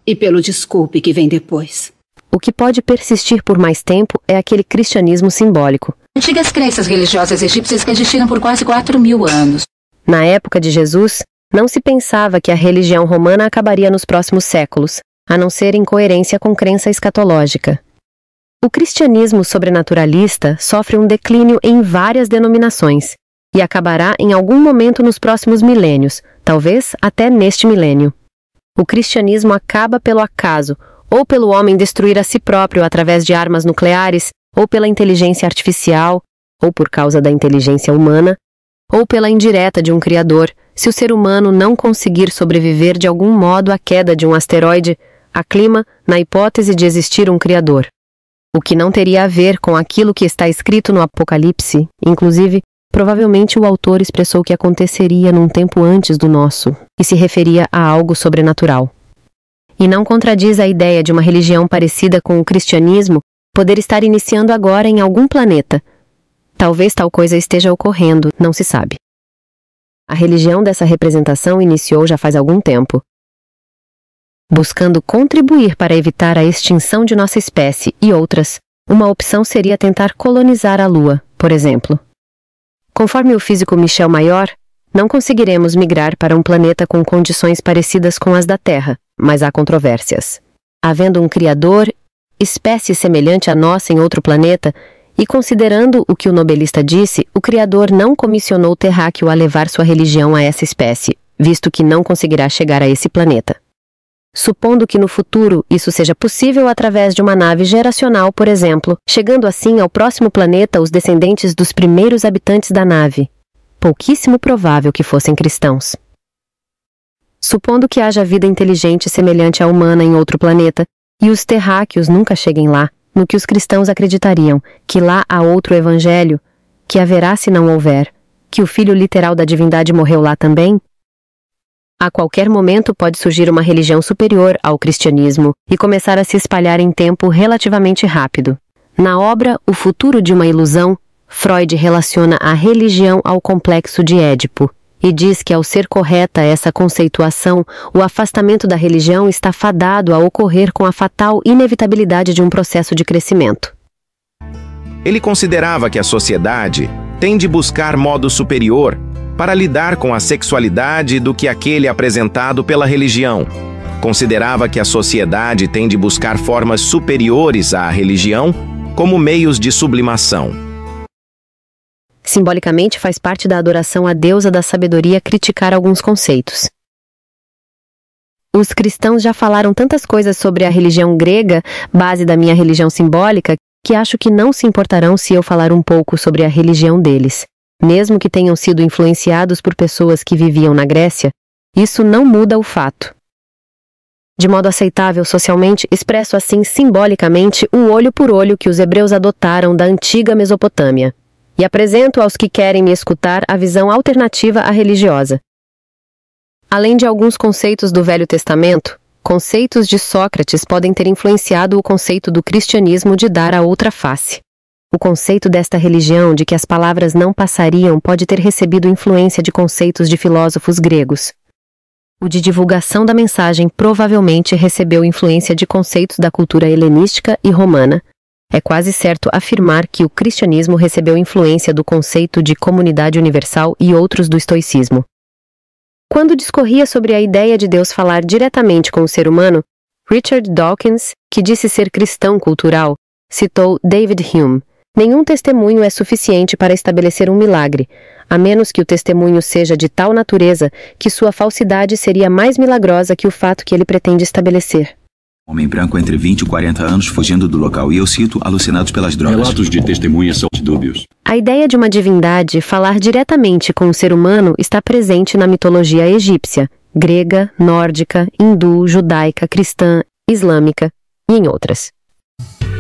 E pelo desculpe que vem depois. O que pode persistir por mais tempo é aquele cristianismo simbólico. Antigas crenças religiosas egípcias que existiram por quase 4.000 anos. Na época de Jesus, não se pensava que a religião romana acabaria nos próximos séculos, a não ser em coerência com crença escatológica. O cristianismo sobrenaturalista sofre um declínio em várias denominações, e acabará em algum momento nos próximos milênios, talvez até neste milênio. O cristianismo acaba pelo acaso, ou pelo homem destruir a si próprio através de armas nucleares, ou pela inteligência artificial, ou por causa da inteligência humana, ou pela indireta de um criador, se o ser humano não conseguir sobreviver de algum modo à queda de um asteroide, a clima, na hipótese de existir um criador. O que não teria a ver com aquilo que está escrito no Apocalipse, inclusive, provavelmente o autor expressou que aconteceria num tempo antes do nosso, e se referia a algo sobrenatural. E não contradiz a ideia de uma religião parecida com o cristianismo poder estar iniciando agora em algum planeta. Talvez tal coisa esteja ocorrendo, não se sabe. A religião dessa representação iniciou já faz algum tempo, buscando contribuir para evitar a extinção de nossa espécie e outras. Uma opção seria tentar colonizar a Lua, por exemplo. Conforme o físico Michel Mayor, não conseguiremos migrar para um planeta com condições parecidas com as da Terra, mas há controvérsias. Havendo um criador, espécie semelhante à nossa em outro planeta, e considerando o que o nobelista disse, o criador não comissionou o terráqueo a levar sua religião a essa espécie, visto que não conseguirá chegar a esse planeta. Supondo que no futuro isso seja possível através de uma nave geracional, por exemplo, chegando assim ao próximo planeta os descendentes dos primeiros habitantes da nave. Pouquíssimo provável que fossem cristãos. Supondo que haja vida inteligente semelhante à humana em outro planeta, e os terráqueos nunca cheguem lá, no que os cristãos acreditariam, que lá há outro evangelho, que haverá se não houver, que o filho literal da divindade morreu lá também? A qualquer momento pode surgir uma religião superior ao cristianismo e começar a se espalhar em tempo relativamente rápido. Na obra O Futuro de uma Ilusão, Freud relaciona a religião ao complexo de Édipo e diz que, ao ser correta essa conceituação, o afastamento da religião está fadado a ocorrer com a fatal inevitabilidade de um processo de crescimento. Ele considerava que a sociedade tem de buscar modo superior para lidar com a sexualidade do que aquele apresentado pela religião. Considerava que a sociedade tem de buscar formas superiores à religião como meios de sublimação. Simbolicamente, faz parte da adoração à deusa da sabedoria criticar alguns conceitos. Os cristãos já falaram tantas coisas sobre a religião grega, base da minha religião simbólica, que acho que não se importarão se eu falar um pouco sobre a religião deles. Mesmo que tenham sido influenciados por pessoas que viviam na Grécia, isso não muda o fato. De modo aceitável socialmente, expresso assim simbolicamente o olho por olho que os hebreus adotaram da antiga Mesopotâmia. E apresento aos que querem me escutar a visão alternativa à religiosa. Além de alguns conceitos do Velho Testamento, conceitos de Sócrates podem ter influenciado o conceito do cristianismo de dar a outra face. O conceito desta religião de que as palavras não passariam pode ter recebido influência de conceitos de filósofos gregos. O de divulgação da mensagem provavelmente recebeu influência de conceitos da cultura helenística e romana. É quase certo afirmar que o cristianismo recebeu influência do conceito de comunidade universal e outros do estoicismo. Quando discorria sobre a ideia de Deus falar diretamente com o ser humano, Richard Dawkins, que disse ser cristão cultural, citou David Hume: nenhum testemunho é suficiente para estabelecer um milagre, a menos que o testemunho seja de tal natureza que sua falsidade seria mais milagrosa que o fato que ele pretende estabelecer. Homem branco entre 20 e 40 anos fugindo do local, e eu cito, alucinados pelas drogas. Relatos de testemunhas são dúbios. A ideia de uma divindade falar diretamente com o ser humano está presente na mitologia egípcia, grega, nórdica, hindu, judaica, cristã, islâmica e em outras.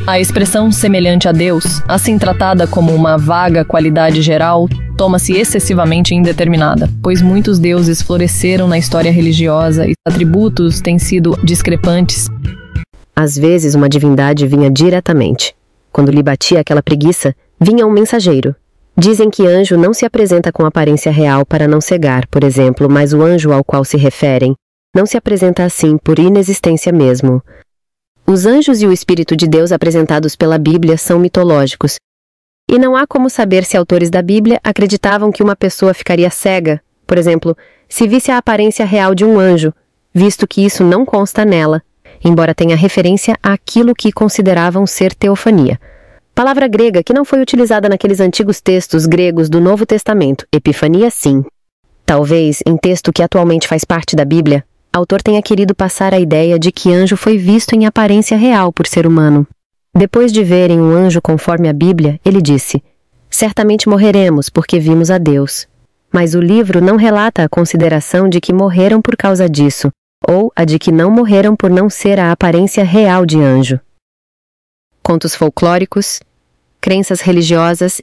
A expressão semelhante a Deus, assim tratada como uma vaga qualidade geral, toma-se excessivamente indeterminada, pois muitos deuses floresceram na história religiosa e atributos têm sido discrepantes. Às vezes uma divindade vinha diretamente. Quando lhe batia aquela preguiça, vinha um mensageiro. Dizem que anjo não se apresenta com aparência real para não cegar, por exemplo, mas o anjo ao qual se referem não se apresenta assim por inexistência mesmo. Os anjos e o Espírito de Deus apresentados pela Bíblia são mitológicos. E não há como saber se autores da Bíblia acreditavam que uma pessoa ficaria cega, por exemplo, se visse a aparência real de um anjo, visto que isso não consta nela, embora tenha referência àquilo que consideravam ser teofania. Palavra grega que não foi utilizada naqueles antigos textos gregos do Novo Testamento, epifania sim. Talvez, em texto que atualmente faz parte da Bíblia, o autor tenha querido passar a ideia de que anjo foi visto em aparência real por ser humano. Depois de verem um anjo conforme a Bíblia, ele disse: certamente morreremos porque vimos a Deus. Mas o livro não relata a consideração de que morreram por causa disso, ou a de que não morreram por não ser a aparência real de anjo. Contos folclóricos, crenças religiosas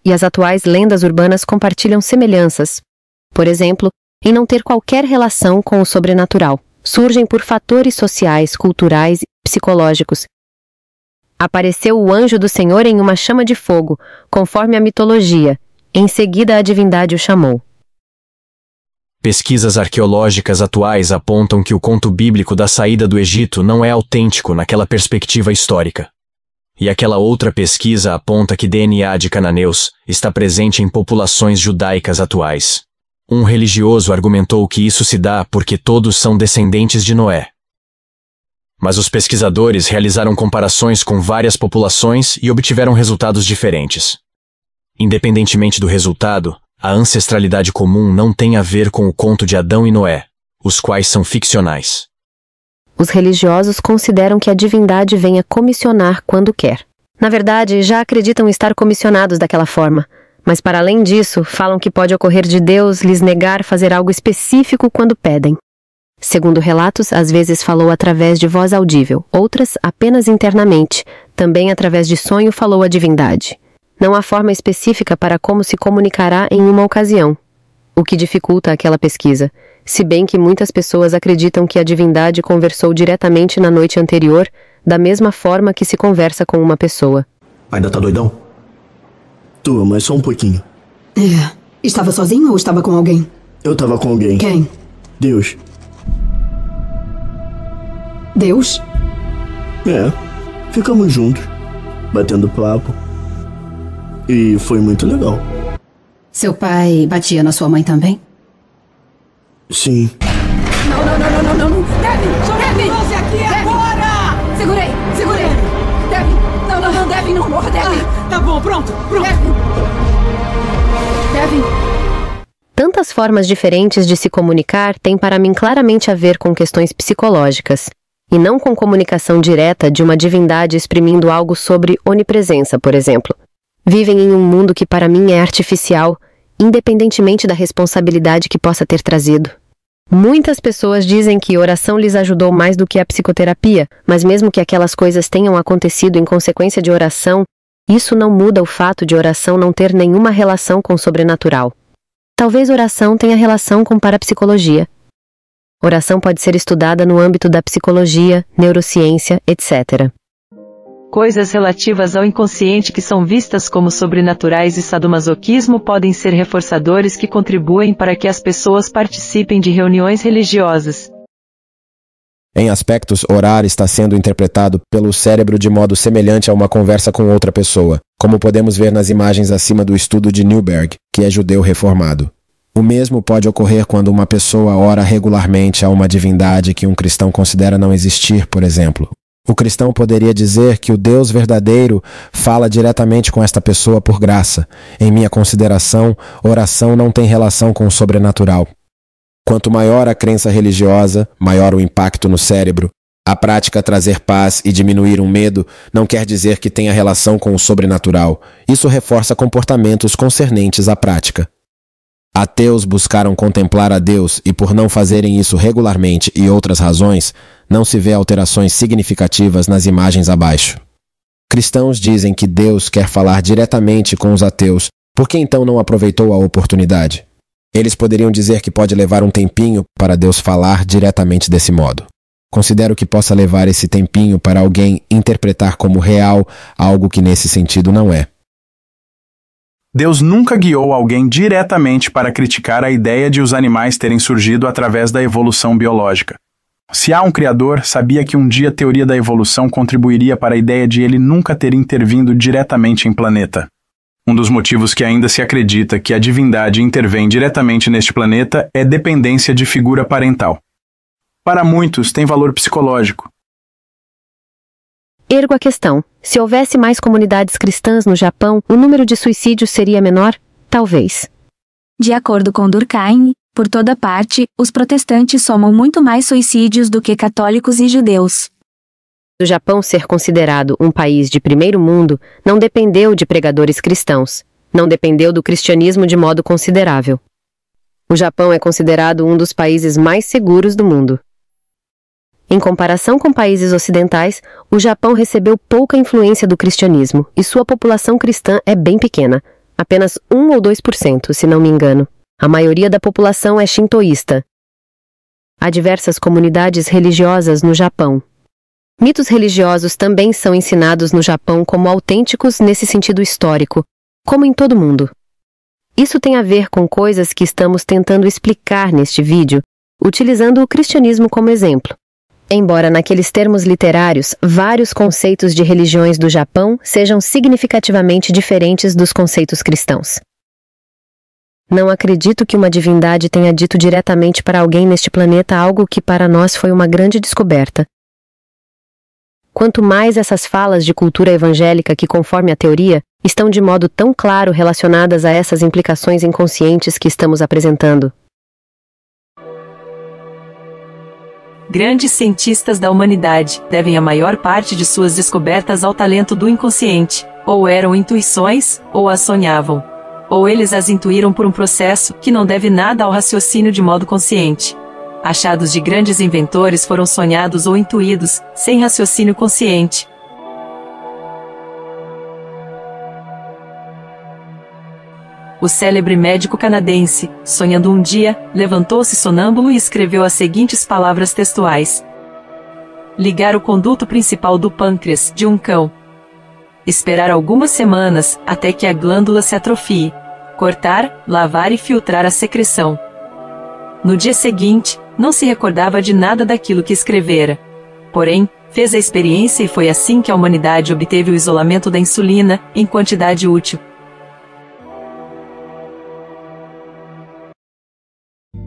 e as atuais lendas urbanas compartilham semelhanças. Por exemplo, em não ter qualquer relação com o sobrenatural. Surgem por fatores sociais, culturais e psicológicos. Apareceu o anjo do Senhor em uma chama de fogo, conforme a mitologia. Em seguida a divindade o chamou. Pesquisas arqueológicas atuais apontam que o conto bíblico da saída do Egito não é autêntico naquela perspectiva histórica. E aquela outra pesquisa aponta que DNA de cananeus está presente em populações judaicas atuais. Um religioso argumentou que isso se dá porque todos são descendentes de Noé. Mas os pesquisadores realizaram comparações com várias populações e obtiveram resultados diferentes. Independentemente do resultado, a ancestralidade comum não tem a ver com o conto de Adão e Noé, os quais são ficcionais. Os religiosos consideram que a divindade vem a comissionar quando quer. Na verdade, já acreditam estar comissionados daquela forma, mas para além disso, falam que pode ocorrer de Deus lhes negar fazer algo específico quando pedem. Segundo relatos, às vezes falou através de voz audível, outras apenas internamente, também através de sonho falou a divindade. Não há forma específica para como se comunicará em uma ocasião, o que dificulta aquela pesquisa, se bem que muitas pessoas acreditam que a divindade conversou diretamente na noite anterior, da mesma forma que se conversa com uma pessoa. Ainda tá doidão? Tô, mas só um pouquinho. É. Estava sozinho ou estava com alguém? Eu tava com alguém. Quem? Deus. Deus? É. Ficamos juntos, batendo papo. E foi muito legal. Seu pai batia na sua mãe também? Sim. Não. Devin! Você aqui agora! Segurei! Devin! Não, Devin, não morra, Devin! Tá bom, pronto! Devin! Devin! Tantas formas diferentes de se comunicar têm para mim claramente a ver com questões psicológicas, e não com comunicação direta de uma divindade exprimindo algo sobre onipresença, por exemplo. Vivem em um mundo que para mim é artificial, independentemente da responsabilidade que possa ter trazido. Muitas pessoas dizem que oração lhes ajudou mais do que a psicoterapia, mas mesmo que aquelas coisas tenham acontecido em consequência de oração, isso não muda o fato de oração não ter nenhuma relação com o sobrenatural. Talvez oração tenha relação com parapsicologia. Oração pode ser estudada no âmbito da psicologia, neurociência, etc. Coisas relativas ao inconsciente que são vistas como sobrenaturais e sadomasoquismo podem ser reforçadores que contribuem para que as pessoas participem de reuniões religiosas. Em aspectos, orar está sendo interpretado pelo cérebro de modo semelhante a uma conversa com outra pessoa, como podemos ver nas imagens acima do estudo de Newberg, que é judeu reformado. O mesmo pode ocorrer quando uma pessoa ora regularmente a uma divindade que um cristão considera não existir, por exemplo. O cristão poderia dizer que o Deus verdadeiro fala diretamente com esta pessoa por graça. Em minha consideração, oração não tem relação com o sobrenatural. Quanto maior a crença religiosa, maior o impacto no cérebro. A prática trazer paz e diminuir um medo não quer dizer que tenha relação com o sobrenatural. Isso reforça comportamentos concernentes à prática. Ateus buscaram contemplar a Deus e, por não fazerem isso regularmente e outras razões, não se vê alterações significativas nas imagens abaixo. Cristãos dizem que Deus quer falar diretamente com os ateus, por que então não aproveitou a oportunidade? Eles poderiam dizer que pode levar um tempinho para Deus falar diretamente desse modo. Considero que possa levar esse tempinho para alguém interpretar como real algo que nesse sentido não é. Deus nunca guiou alguém diretamente para criticar a ideia de os animais terem surgido através da evolução biológica. Se há um Criador, sabia que um dia a teoria da evolução contribuiria para a ideia de ele nunca ter intervindo diretamente em planeta. Um dos motivos que ainda se acredita que a divindade intervém diretamente neste planeta é dependência de figura parental. Para muitos, tem valor psicológico. Ergo a questão: se houvesse mais comunidades cristãs no Japão, o número de suicídios seria menor? Talvez. De acordo com Durkheim, por toda parte, os protestantes somam muito mais suicídios do que católicos e judeus. O Japão ser considerado um país de primeiro mundo não dependeu de pregadores cristãos, não dependeu do cristianismo de modo considerável. O Japão é considerado um dos países mais seguros do mundo. Em comparação com países ocidentais, o Japão recebeu pouca influência do cristianismo e sua população cristã é bem pequena, apenas 1 ou 2%, se não me engano. A maioria da população é shintoísta. Há diversas comunidades religiosas no Japão. Mitos religiosos também são ensinados no Japão como autênticos nesse sentido histórico, como em todo mundo. Isso tem a ver com coisas que estamos tentando explicar neste vídeo, utilizando o cristianismo como exemplo. Embora naqueles termos literários, vários conceitos de religiões do Japão sejam significativamente diferentes dos conceitos cristãos. Não acredito que uma divindade tenha dito diretamente para alguém neste planeta algo que para nós foi uma grande descoberta. Quanto mais essas falas de cultura evangélica que, conforme a teoria, estão de modo tão claro relacionadas a essas implicações inconscientes que estamos apresentando. Grandes cientistas da humanidade devem a maior parte de suas descobertas ao talento do inconsciente. Ou eram intuições, ou as sonhavam. Ou eles as intuíram por um processo que não deve nada ao raciocínio de modo consciente. Achados de grandes inventores foram sonhados ou intuídos, sem raciocínio consciente. O célebre médico canadense, sonhando um dia, levantou-se sonâmbulo e escreveu as seguintes palavras textuais: ligar o conduto principal do pâncreas de um cão. Esperar algumas semanas, até que a glândula se atrofie. Cortar, lavar e filtrar a secreção. No dia seguinte, não se recordava de nada daquilo que escrevera. Porém, fez a experiência e foi assim que a humanidade obteve o isolamento da insulina, em quantidade útil.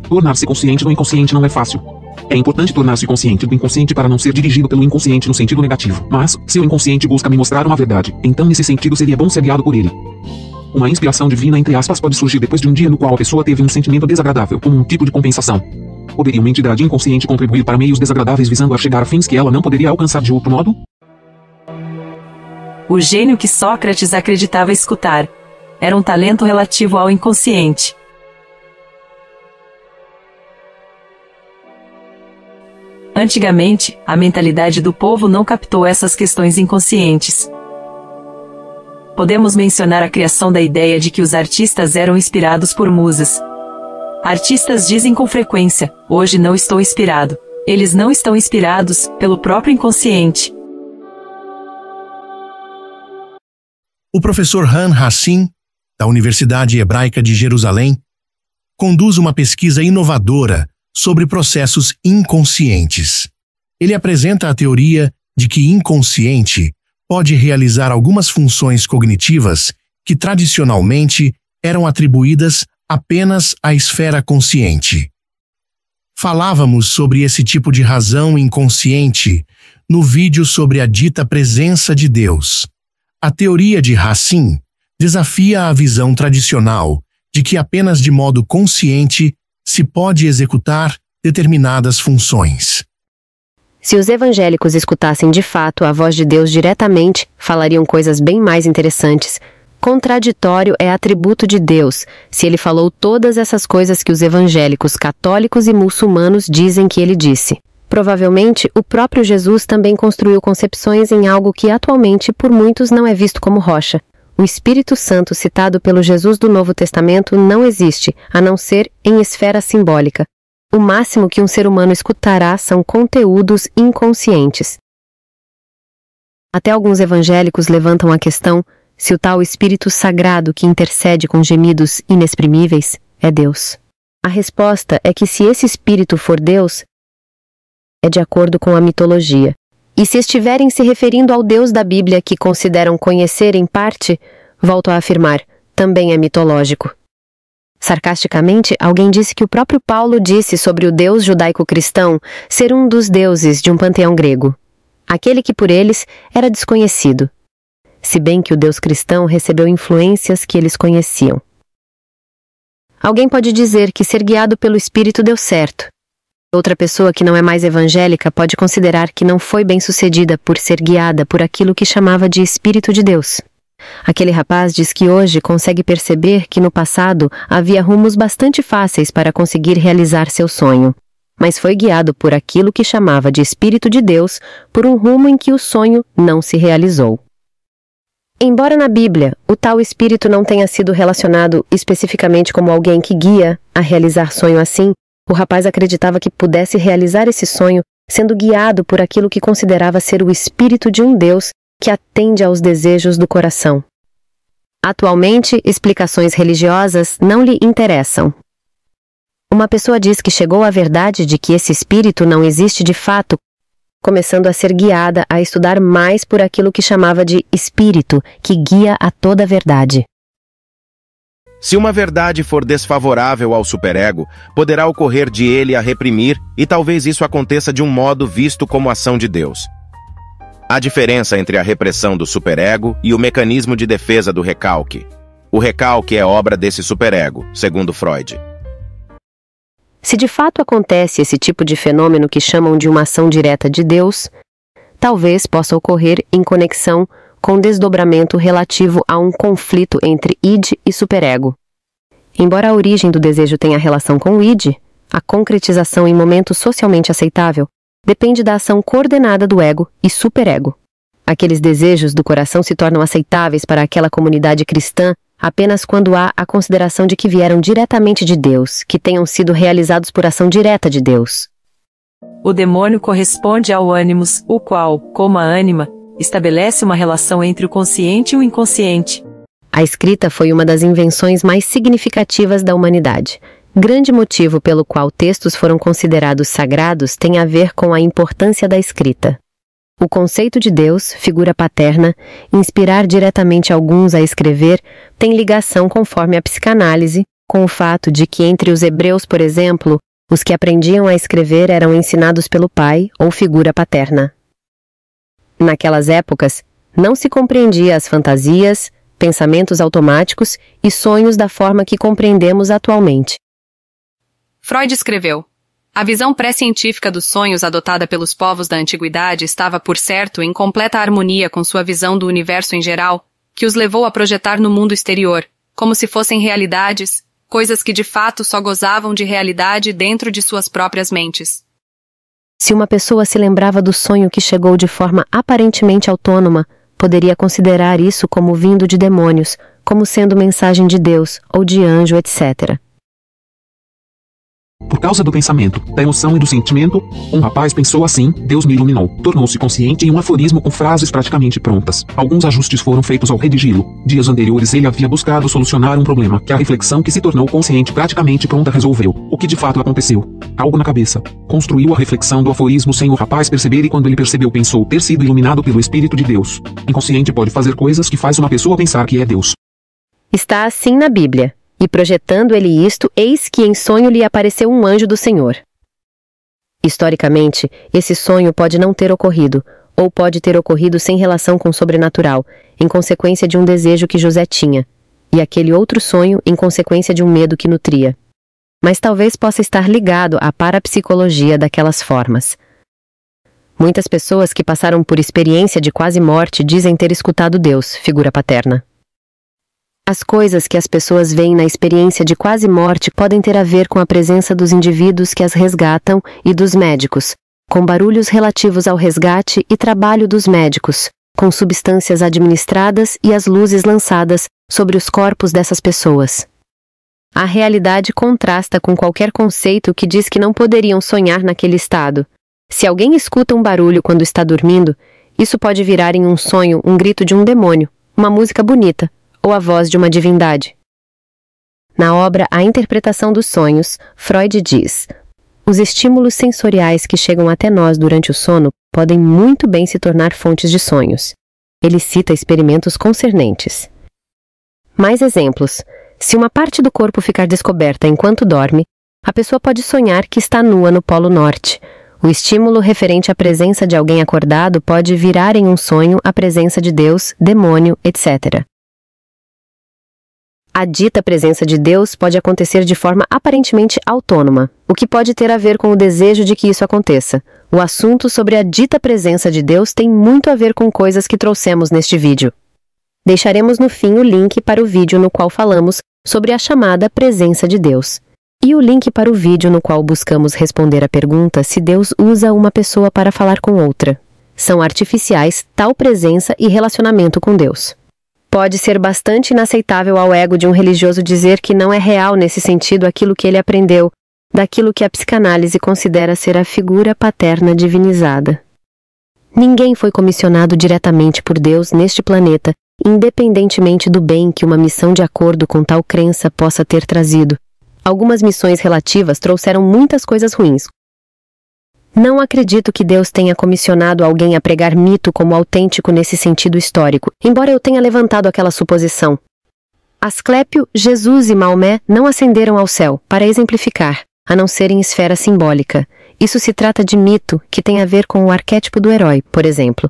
Tornar-se consciente do inconsciente não é fácil. É importante tornar-se consciente do inconsciente para não ser dirigido pelo inconsciente no sentido negativo. Mas, se o inconsciente busca me mostrar uma verdade, então nesse sentido seria bom ser guiado por ele. Uma inspiração divina, entre aspas, pode surgir depois de um dia no qual a pessoa teve um sentimento desagradável, como um tipo de compensação. Poderia uma entidade inconsciente contribuir para meios desagradáveis visando a chegar a fins que ela não poderia alcançar de outro modo? O gênio que Sócrates acreditava escutar era um talento relativo ao inconsciente. Antigamente, a mentalidade do povo não captou essas questões inconscientes. Podemos mencionar a criação da ideia de que os artistas eram inspirados por musas. Artistas dizem com frequência, hoje não estou inspirado. Eles não estão inspirados pelo próprio inconsciente. O professor Han Hassin, da Universidade Hebraica de Jerusalém, conduz uma pesquisa inovadora sobre processos inconscientes. Ele apresenta a teoria de que inconsciente pode realizar algumas funções cognitivas que tradicionalmente eram atribuídas apenas à esfera consciente. Falávamos sobre esse tipo de razão inconsciente no vídeo sobre a dita presença de Deus. A teoria de Hassin desafia a visão tradicional de que apenas de modo consciente se pode executar determinadas funções. Se os evangélicos escutassem de fato a voz de Deus diretamente, falariam coisas bem mais interessantes. Contraditório é atributo de Deus, se ele falou todas essas coisas que os evangélicos católicos e muçulmanos dizem que ele disse. Provavelmente, o próprio Jesus também construiu concepções em algo que atualmente por muitos não é visto como rocha. O Espírito Santo citado pelo Jesus do Novo Testamento não existe, a não ser em esfera simbólica. O máximo que um ser humano escutará são conteúdos inconscientes. Até alguns evangélicos levantam a questão se o tal Espírito Sagrado que intercede com gemidos inexprimíveis é Deus. A resposta é que se esse Espírito for Deus, é de acordo com a mitologia. E se estiverem se referindo ao Deus da Bíblia que consideram conhecer em parte, volto a afirmar, também é mitológico. Sarcasticamente, alguém disse que o próprio Paulo disse sobre o Deus judaico-cristão ser um dos deuses de um panteão grego, aquele que por eles era desconhecido, se bem que o Deus cristão recebeu influências que eles conheciam. Alguém pode dizer que ser guiado pelo Espírito deu certo. Outra pessoa que não é mais evangélica pode considerar que não foi bem-sucedida por ser guiada por aquilo que chamava de Espírito de Deus. Aquele rapaz diz que hoje consegue perceber que no passado havia rumos bastante fáceis para conseguir realizar seu sonho, mas foi guiado por aquilo que chamava de Espírito de Deus por um rumo em que o sonho não se realizou. Embora na Bíblia o tal Espírito não tenha sido relacionado especificamente como alguém que guia a realizar sonho assim, o rapaz acreditava que pudesse realizar esse sonho sendo guiado por aquilo que considerava ser o Espírito de um Deus que atende aos desejos do coração. Atualmente, explicações religiosas não lhe interessam. Uma pessoa diz que chegou à verdade de que esse Espírito não existe de fato, começando a ser guiada a estudar mais por aquilo que chamava de Espírito, que guia a toda a verdade. Se uma verdade for desfavorável ao superego, poderá ocorrer de ele a reprimir, e talvez isso aconteça de um modo visto como ação de Deus. Há diferença entre a repressão do superego e o mecanismo de defesa do recalque. O recalque é obra desse superego, segundo Freud. Se de fato acontece esse tipo de fenômeno que chamam de uma ação direta de Deus, talvez possa ocorrer em conexão com desdobramento relativo a um conflito entre id e superego. Embora a origem do desejo tenha relação com o id, a concretização em momento socialmente aceitável depende da ação coordenada do ego e superego. Aqueles desejos do coração se tornam aceitáveis para aquela comunidade cristã apenas quando há a consideração de que vieram diretamente de Deus, que tenham sido realizados por ação direta de Deus. O demônio corresponde ao ânimos, o qual, como a ânima, estabelece uma relação entre o consciente e o inconsciente. A escrita foi uma das invenções mais significativas da humanidade. Grande motivo pelo qual textos foram considerados sagrados tem a ver com a importância da escrita. O conceito de Deus, figura paterna, inspirar diretamente alguns a escrever, tem ligação conforme a psicanálise, com o fato de que entre os hebreus, por exemplo, os que aprendiam a escrever eram ensinados pelo pai ou figura paterna. Naquelas épocas, não se compreendia as fantasias, pensamentos automáticos e sonhos da forma que compreendemos atualmente. Freud escreveu: a visão pré-científica dos sonhos adotada pelos povos da antiguidade estava, por certo, em completa harmonia com sua visão do universo em geral, que os levou a projetar no mundo exterior, como se fossem realidades, coisas que de fato só gozavam de realidade dentro de suas próprias mentes. Se uma pessoa se lembrava do sonho que chegou de forma aparentemente autônoma, poderia considerar isso como vindo de demônios, como sendo mensagem de Deus ou de anjo, etc. Por causa do pensamento, da emoção e do sentimento, um rapaz pensou assim: Deus me iluminou. Tornou-se consciente em um aforismo com frases praticamente prontas. Alguns ajustes foram feitos ao redigi-lo. Dias anteriores ele havia buscado solucionar um problema que a reflexão que se tornou consciente praticamente pronta resolveu. O que de fato aconteceu? Algo na cabeça. Construiu a reflexão do aforismo sem o rapaz perceber, e quando ele percebeu, pensou ter sido iluminado pelo Espírito de Deus. Inconsciente pode fazer coisas que faz uma pessoa pensar que é Deus. Está assim na Bíblia. E projetando ele isto, eis que em sonho lhe apareceu um anjo do Senhor. Historicamente, esse sonho pode não ter ocorrido, ou pode ter ocorrido sem relação com o sobrenatural, em consequência de um desejo que José tinha, e aquele outro sonho em consequência de um medo que nutria. Mas talvez possa estar ligado à parapsicologia daquelas formas. Muitas pessoas que passaram por experiência de quase morte dizem ter escutado Deus, figura paterna. As coisas que as pessoas veem na experiência de quase morte podem ter a ver com a presença dos indivíduos que as resgatam e dos médicos, com barulhos relativos ao resgate e trabalho dos médicos, com substâncias administradas e as luzes lançadas sobre os corpos dessas pessoas. A realidade contrasta com qualquer conceito que diz que não poderiam sonhar naquele estado. Se alguém escuta um barulho quando está dormindo, isso pode virar em um sonho um grito de um demônio, uma música bonita, ou a voz de uma divindade. Na obra A Interpretação dos Sonhos, Freud diz: os estímulos sensoriais que chegam até nós durante o sono podem muito bem se tornar fontes de sonhos. Ele cita experimentos concernentes. Mais exemplos. Se uma parte do corpo ficar descoberta enquanto dorme, a pessoa pode sonhar que está nua no Polo Norte. O estímulo referente à presença de alguém acordado pode virar em um sonho a presença de Deus, demônio, etc. A dita presença de Deus pode acontecer de forma aparentemente autônoma, o que pode ter a ver com o desejo de que isso aconteça. O assunto sobre a dita presença de Deus tem muito a ver com coisas que trouxemos neste vídeo. Deixaremos no fim o link para o vídeo no qual falamos sobre a chamada presença de Deus, e o link para o vídeo no qual buscamos responder a pergunta se Deus usa uma pessoa para falar com outra. São artificiais tal presença e relacionamento com Deus. Pode ser bastante inaceitável ao ego de um religioso dizer que não é real nesse sentido aquilo que ele aprendeu, daquilo que a psicanálise considera ser a figura paterna divinizada. Ninguém foi comissionado diretamente por Deus neste planeta, independentemente do bem que uma missão de acordo com tal crença possa ter trazido. Algumas missões relativas trouxeram muitas coisas ruins. Não acredito que Deus tenha comissionado alguém a pregar mito como autêntico nesse sentido histórico, embora eu tenha levantado aquela suposição. Asclépio, Jesus e Maomé não ascenderam ao céu, para exemplificar, a não ser em esfera simbólica. Isso se trata de mito, que tem a ver com o arquétipo do herói, por exemplo.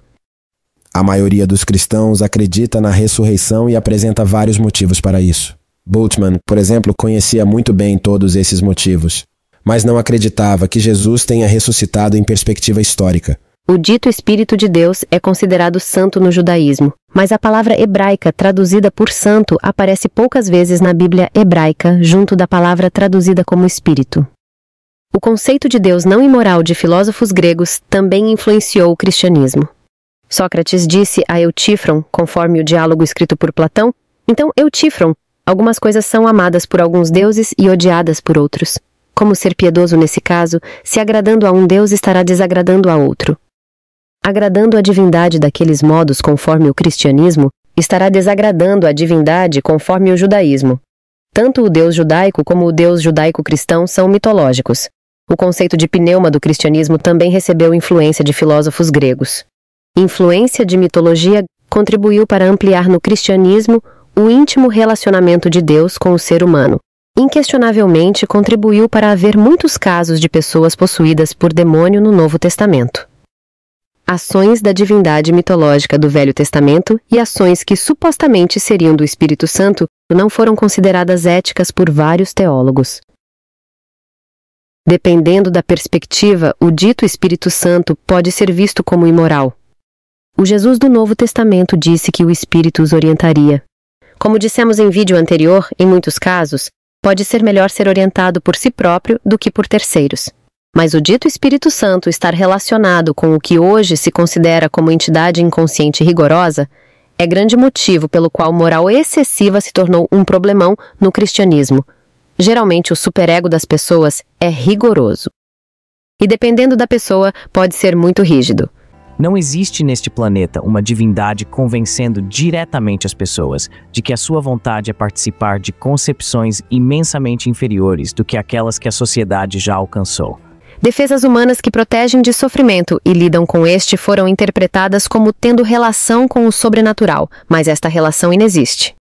A maioria dos cristãos acredita na ressurreição e apresenta vários motivos para isso. Bultmann, por exemplo, conhecia muito bem todos esses motivos, mas não acreditava que Jesus tenha ressuscitado em perspectiva histórica. O dito Espírito de Deus é considerado santo no judaísmo, mas a palavra hebraica traduzida por santo aparece poucas vezes na Bíblia hebraica, junto da palavra traduzida como Espírito. O conceito de Deus não imoral de filósofos gregos também influenciou o cristianismo. Sócrates disse a Eutífron, conforme o diálogo escrito por Platão: então, Eutífron, algumas coisas são amadas por alguns deuses e odiadas por outros. Como ser piedoso nesse caso, se agradando a um Deus estará desagradando a outro. Agradando a divindade daqueles modos conforme o cristianismo, estará desagradando a divindade conforme o judaísmo. Tanto o Deus judaico como o Deus judaico-cristão são mitológicos. O conceito de pneuma do cristianismo também recebeu influência de filósofos gregos. Influência de mitologia contribuiu para ampliar no cristianismo o íntimo relacionamento de Deus com o ser humano. Inquestionavelmente contribuiu para haver muitos casos de pessoas possuídas por demônio no Novo Testamento. ações da divindade mitológica do Velho Testamento e ações que supostamente seriam do Espírito Santo não foram consideradas éticas por vários teólogos. Dependendo da perspectiva, o dito Espírito Santo pode ser visto como imoral. O Jesus do Novo Testamento disse que o Espírito os orientaria. Como dissemos em vídeo anterior, em muitos casos, pode ser melhor ser orientado por si próprio do que por terceiros. Mas o dito Espírito Santo estar relacionado com o que hoje se considera como entidade inconsciente rigorosa é grande motivo pelo qual moral excessiva se tornou um problemão no cristianismo. Geralmente o superego das pessoas é rigoroso. E dependendo da pessoa, pode ser muito rígido. Não existe neste planeta uma divindade convencendo diretamente as pessoas de que a sua vontade é participar de concepções imensamente inferiores do que aquelas que a sociedade já alcançou. Defesas humanas que protegem de sofrimento e lidam com este foram interpretadas como tendo relação com o sobrenatural, mas esta relação inexiste.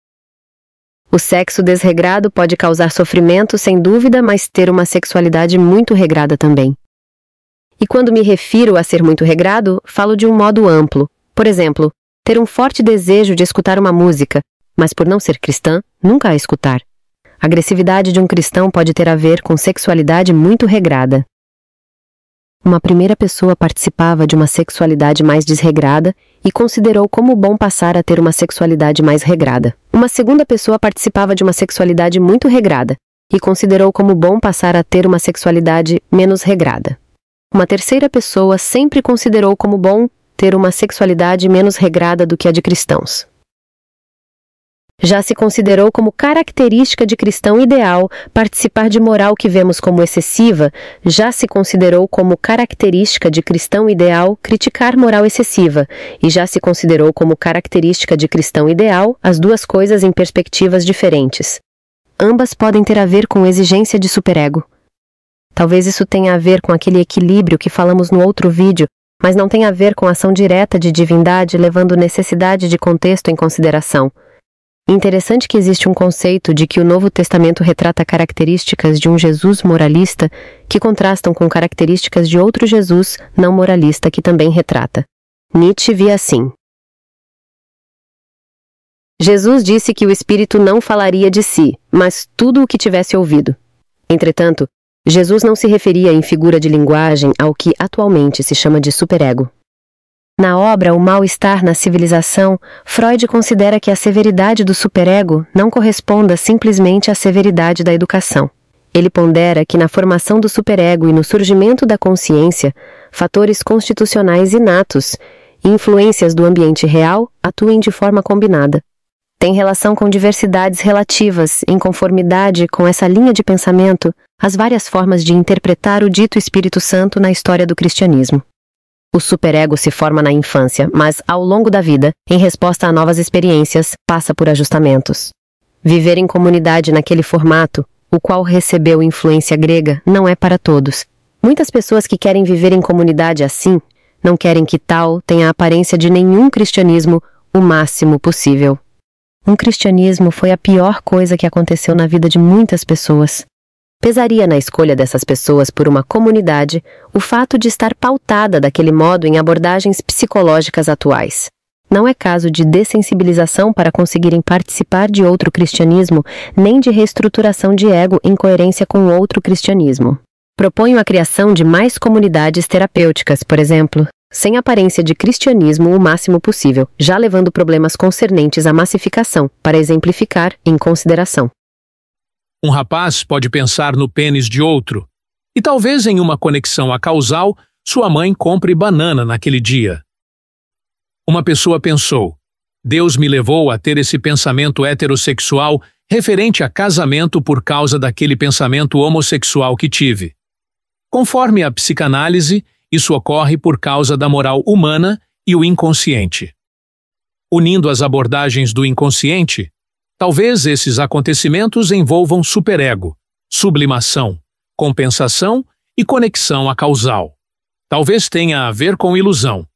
O sexo desregrado pode causar sofrimento, sem dúvida, mas ter uma sexualidade muito regrada também. E quando me refiro a ser muito regrado, falo de um modo amplo. Por exemplo, ter um forte desejo de escutar uma música, mas por não ser cristã, nunca a escutar. A agressividade de um cristão pode ter a ver com sexualidade muito regrada. Uma primeira pessoa participava de uma sexualidade mais desregrada e considerou como bom passar a ter uma sexualidade mais regrada. Uma segunda pessoa participava de uma sexualidade muito regrada e considerou como bom passar a ter uma sexualidade menos regrada. Uma terceira pessoa sempre considerou como bom ter uma sexualidade menos regrada do que a de cristãos. Já se considerou como característica de cristão ideal participar de moral que vemos como excessiva, já se considerou como característica de cristão ideal criticar moral excessiva, e já se considerou como característica de cristão ideal as duas coisas em perspectivas diferentes. Ambas podem ter a ver com exigência de superego. Talvez isso tenha a ver com aquele equilíbrio que falamos no outro vídeo, mas não tem a ver com a ação direta de divindade levando necessidade de contexto em consideração. Interessante que existe um conceito de que o Novo Testamento retrata características de um Jesus moralista que contrastam com características de outro Jesus não moralista que também retrata. Nietzsche via assim. Jesus disse que o Espírito não falaria de si, mas tudo o que tivesse ouvido. Entretanto, Jesus não se referia em figura de linguagem ao que atualmente se chama de superego. Na obra O Mal-Estar na Civilização, Freud considera que a severidade do superego não corresponda simplesmente à severidade da educação. Ele pondera que na formação do superego e no surgimento da consciência, fatores constitucionais inatos e influências do ambiente real atuem de forma combinada. Tem relação com diversidades relativas, em conformidade com essa linha de pensamento, as várias formas de interpretar o dito Espírito Santo na história do cristianismo. O superego se forma na infância, mas, ao longo da vida, em resposta a novas experiências, passa por ajustamentos. Viver em comunidade naquele formato, o qual recebeu influência grega, não é para todos. Muitas pessoas que querem viver em comunidade assim, não querem que tal tenha a aparência de nenhum cristianismo o máximo possível. Um cristianismo foi a pior coisa que aconteceu na vida de muitas pessoas. Pesaria na escolha dessas pessoas por uma comunidade o fato de estar pautada daquele modo em abordagens psicológicas atuais. Não é caso de dessensibilização para conseguirem participar de outro cristianismo, nem de reestruturação de ego em coerência com outro cristianismo. Proponho a criação de mais comunidades terapêuticas, por exemplo, sem aparência de cristianismo o máximo possível, já levando problemas concernentes à massificação, para exemplificar em consideração. Um rapaz pode pensar no pênis de outro, e talvez em uma conexão acausal, sua mãe compre banana naquele dia. Uma pessoa pensou, Deus me levou a ter esse pensamento heterossexual referente a casamento por causa daquele pensamento homossexual que tive. Conforme a psicanálise, isso ocorre por causa da moral humana e o inconsciente. Unindo as abordagens do inconsciente, talvez esses acontecimentos envolvam superego, sublimação, compensação e conexão acausal. Talvez tenha a ver com ilusão.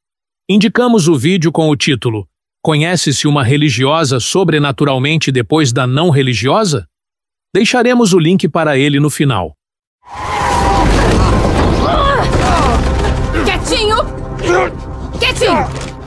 Indicamos o vídeo com o título Conhece-se uma religiosa sobrenaturalmente depois da não religiosa? Deixaremos o link para ele no final. Quietinho! Quietinho!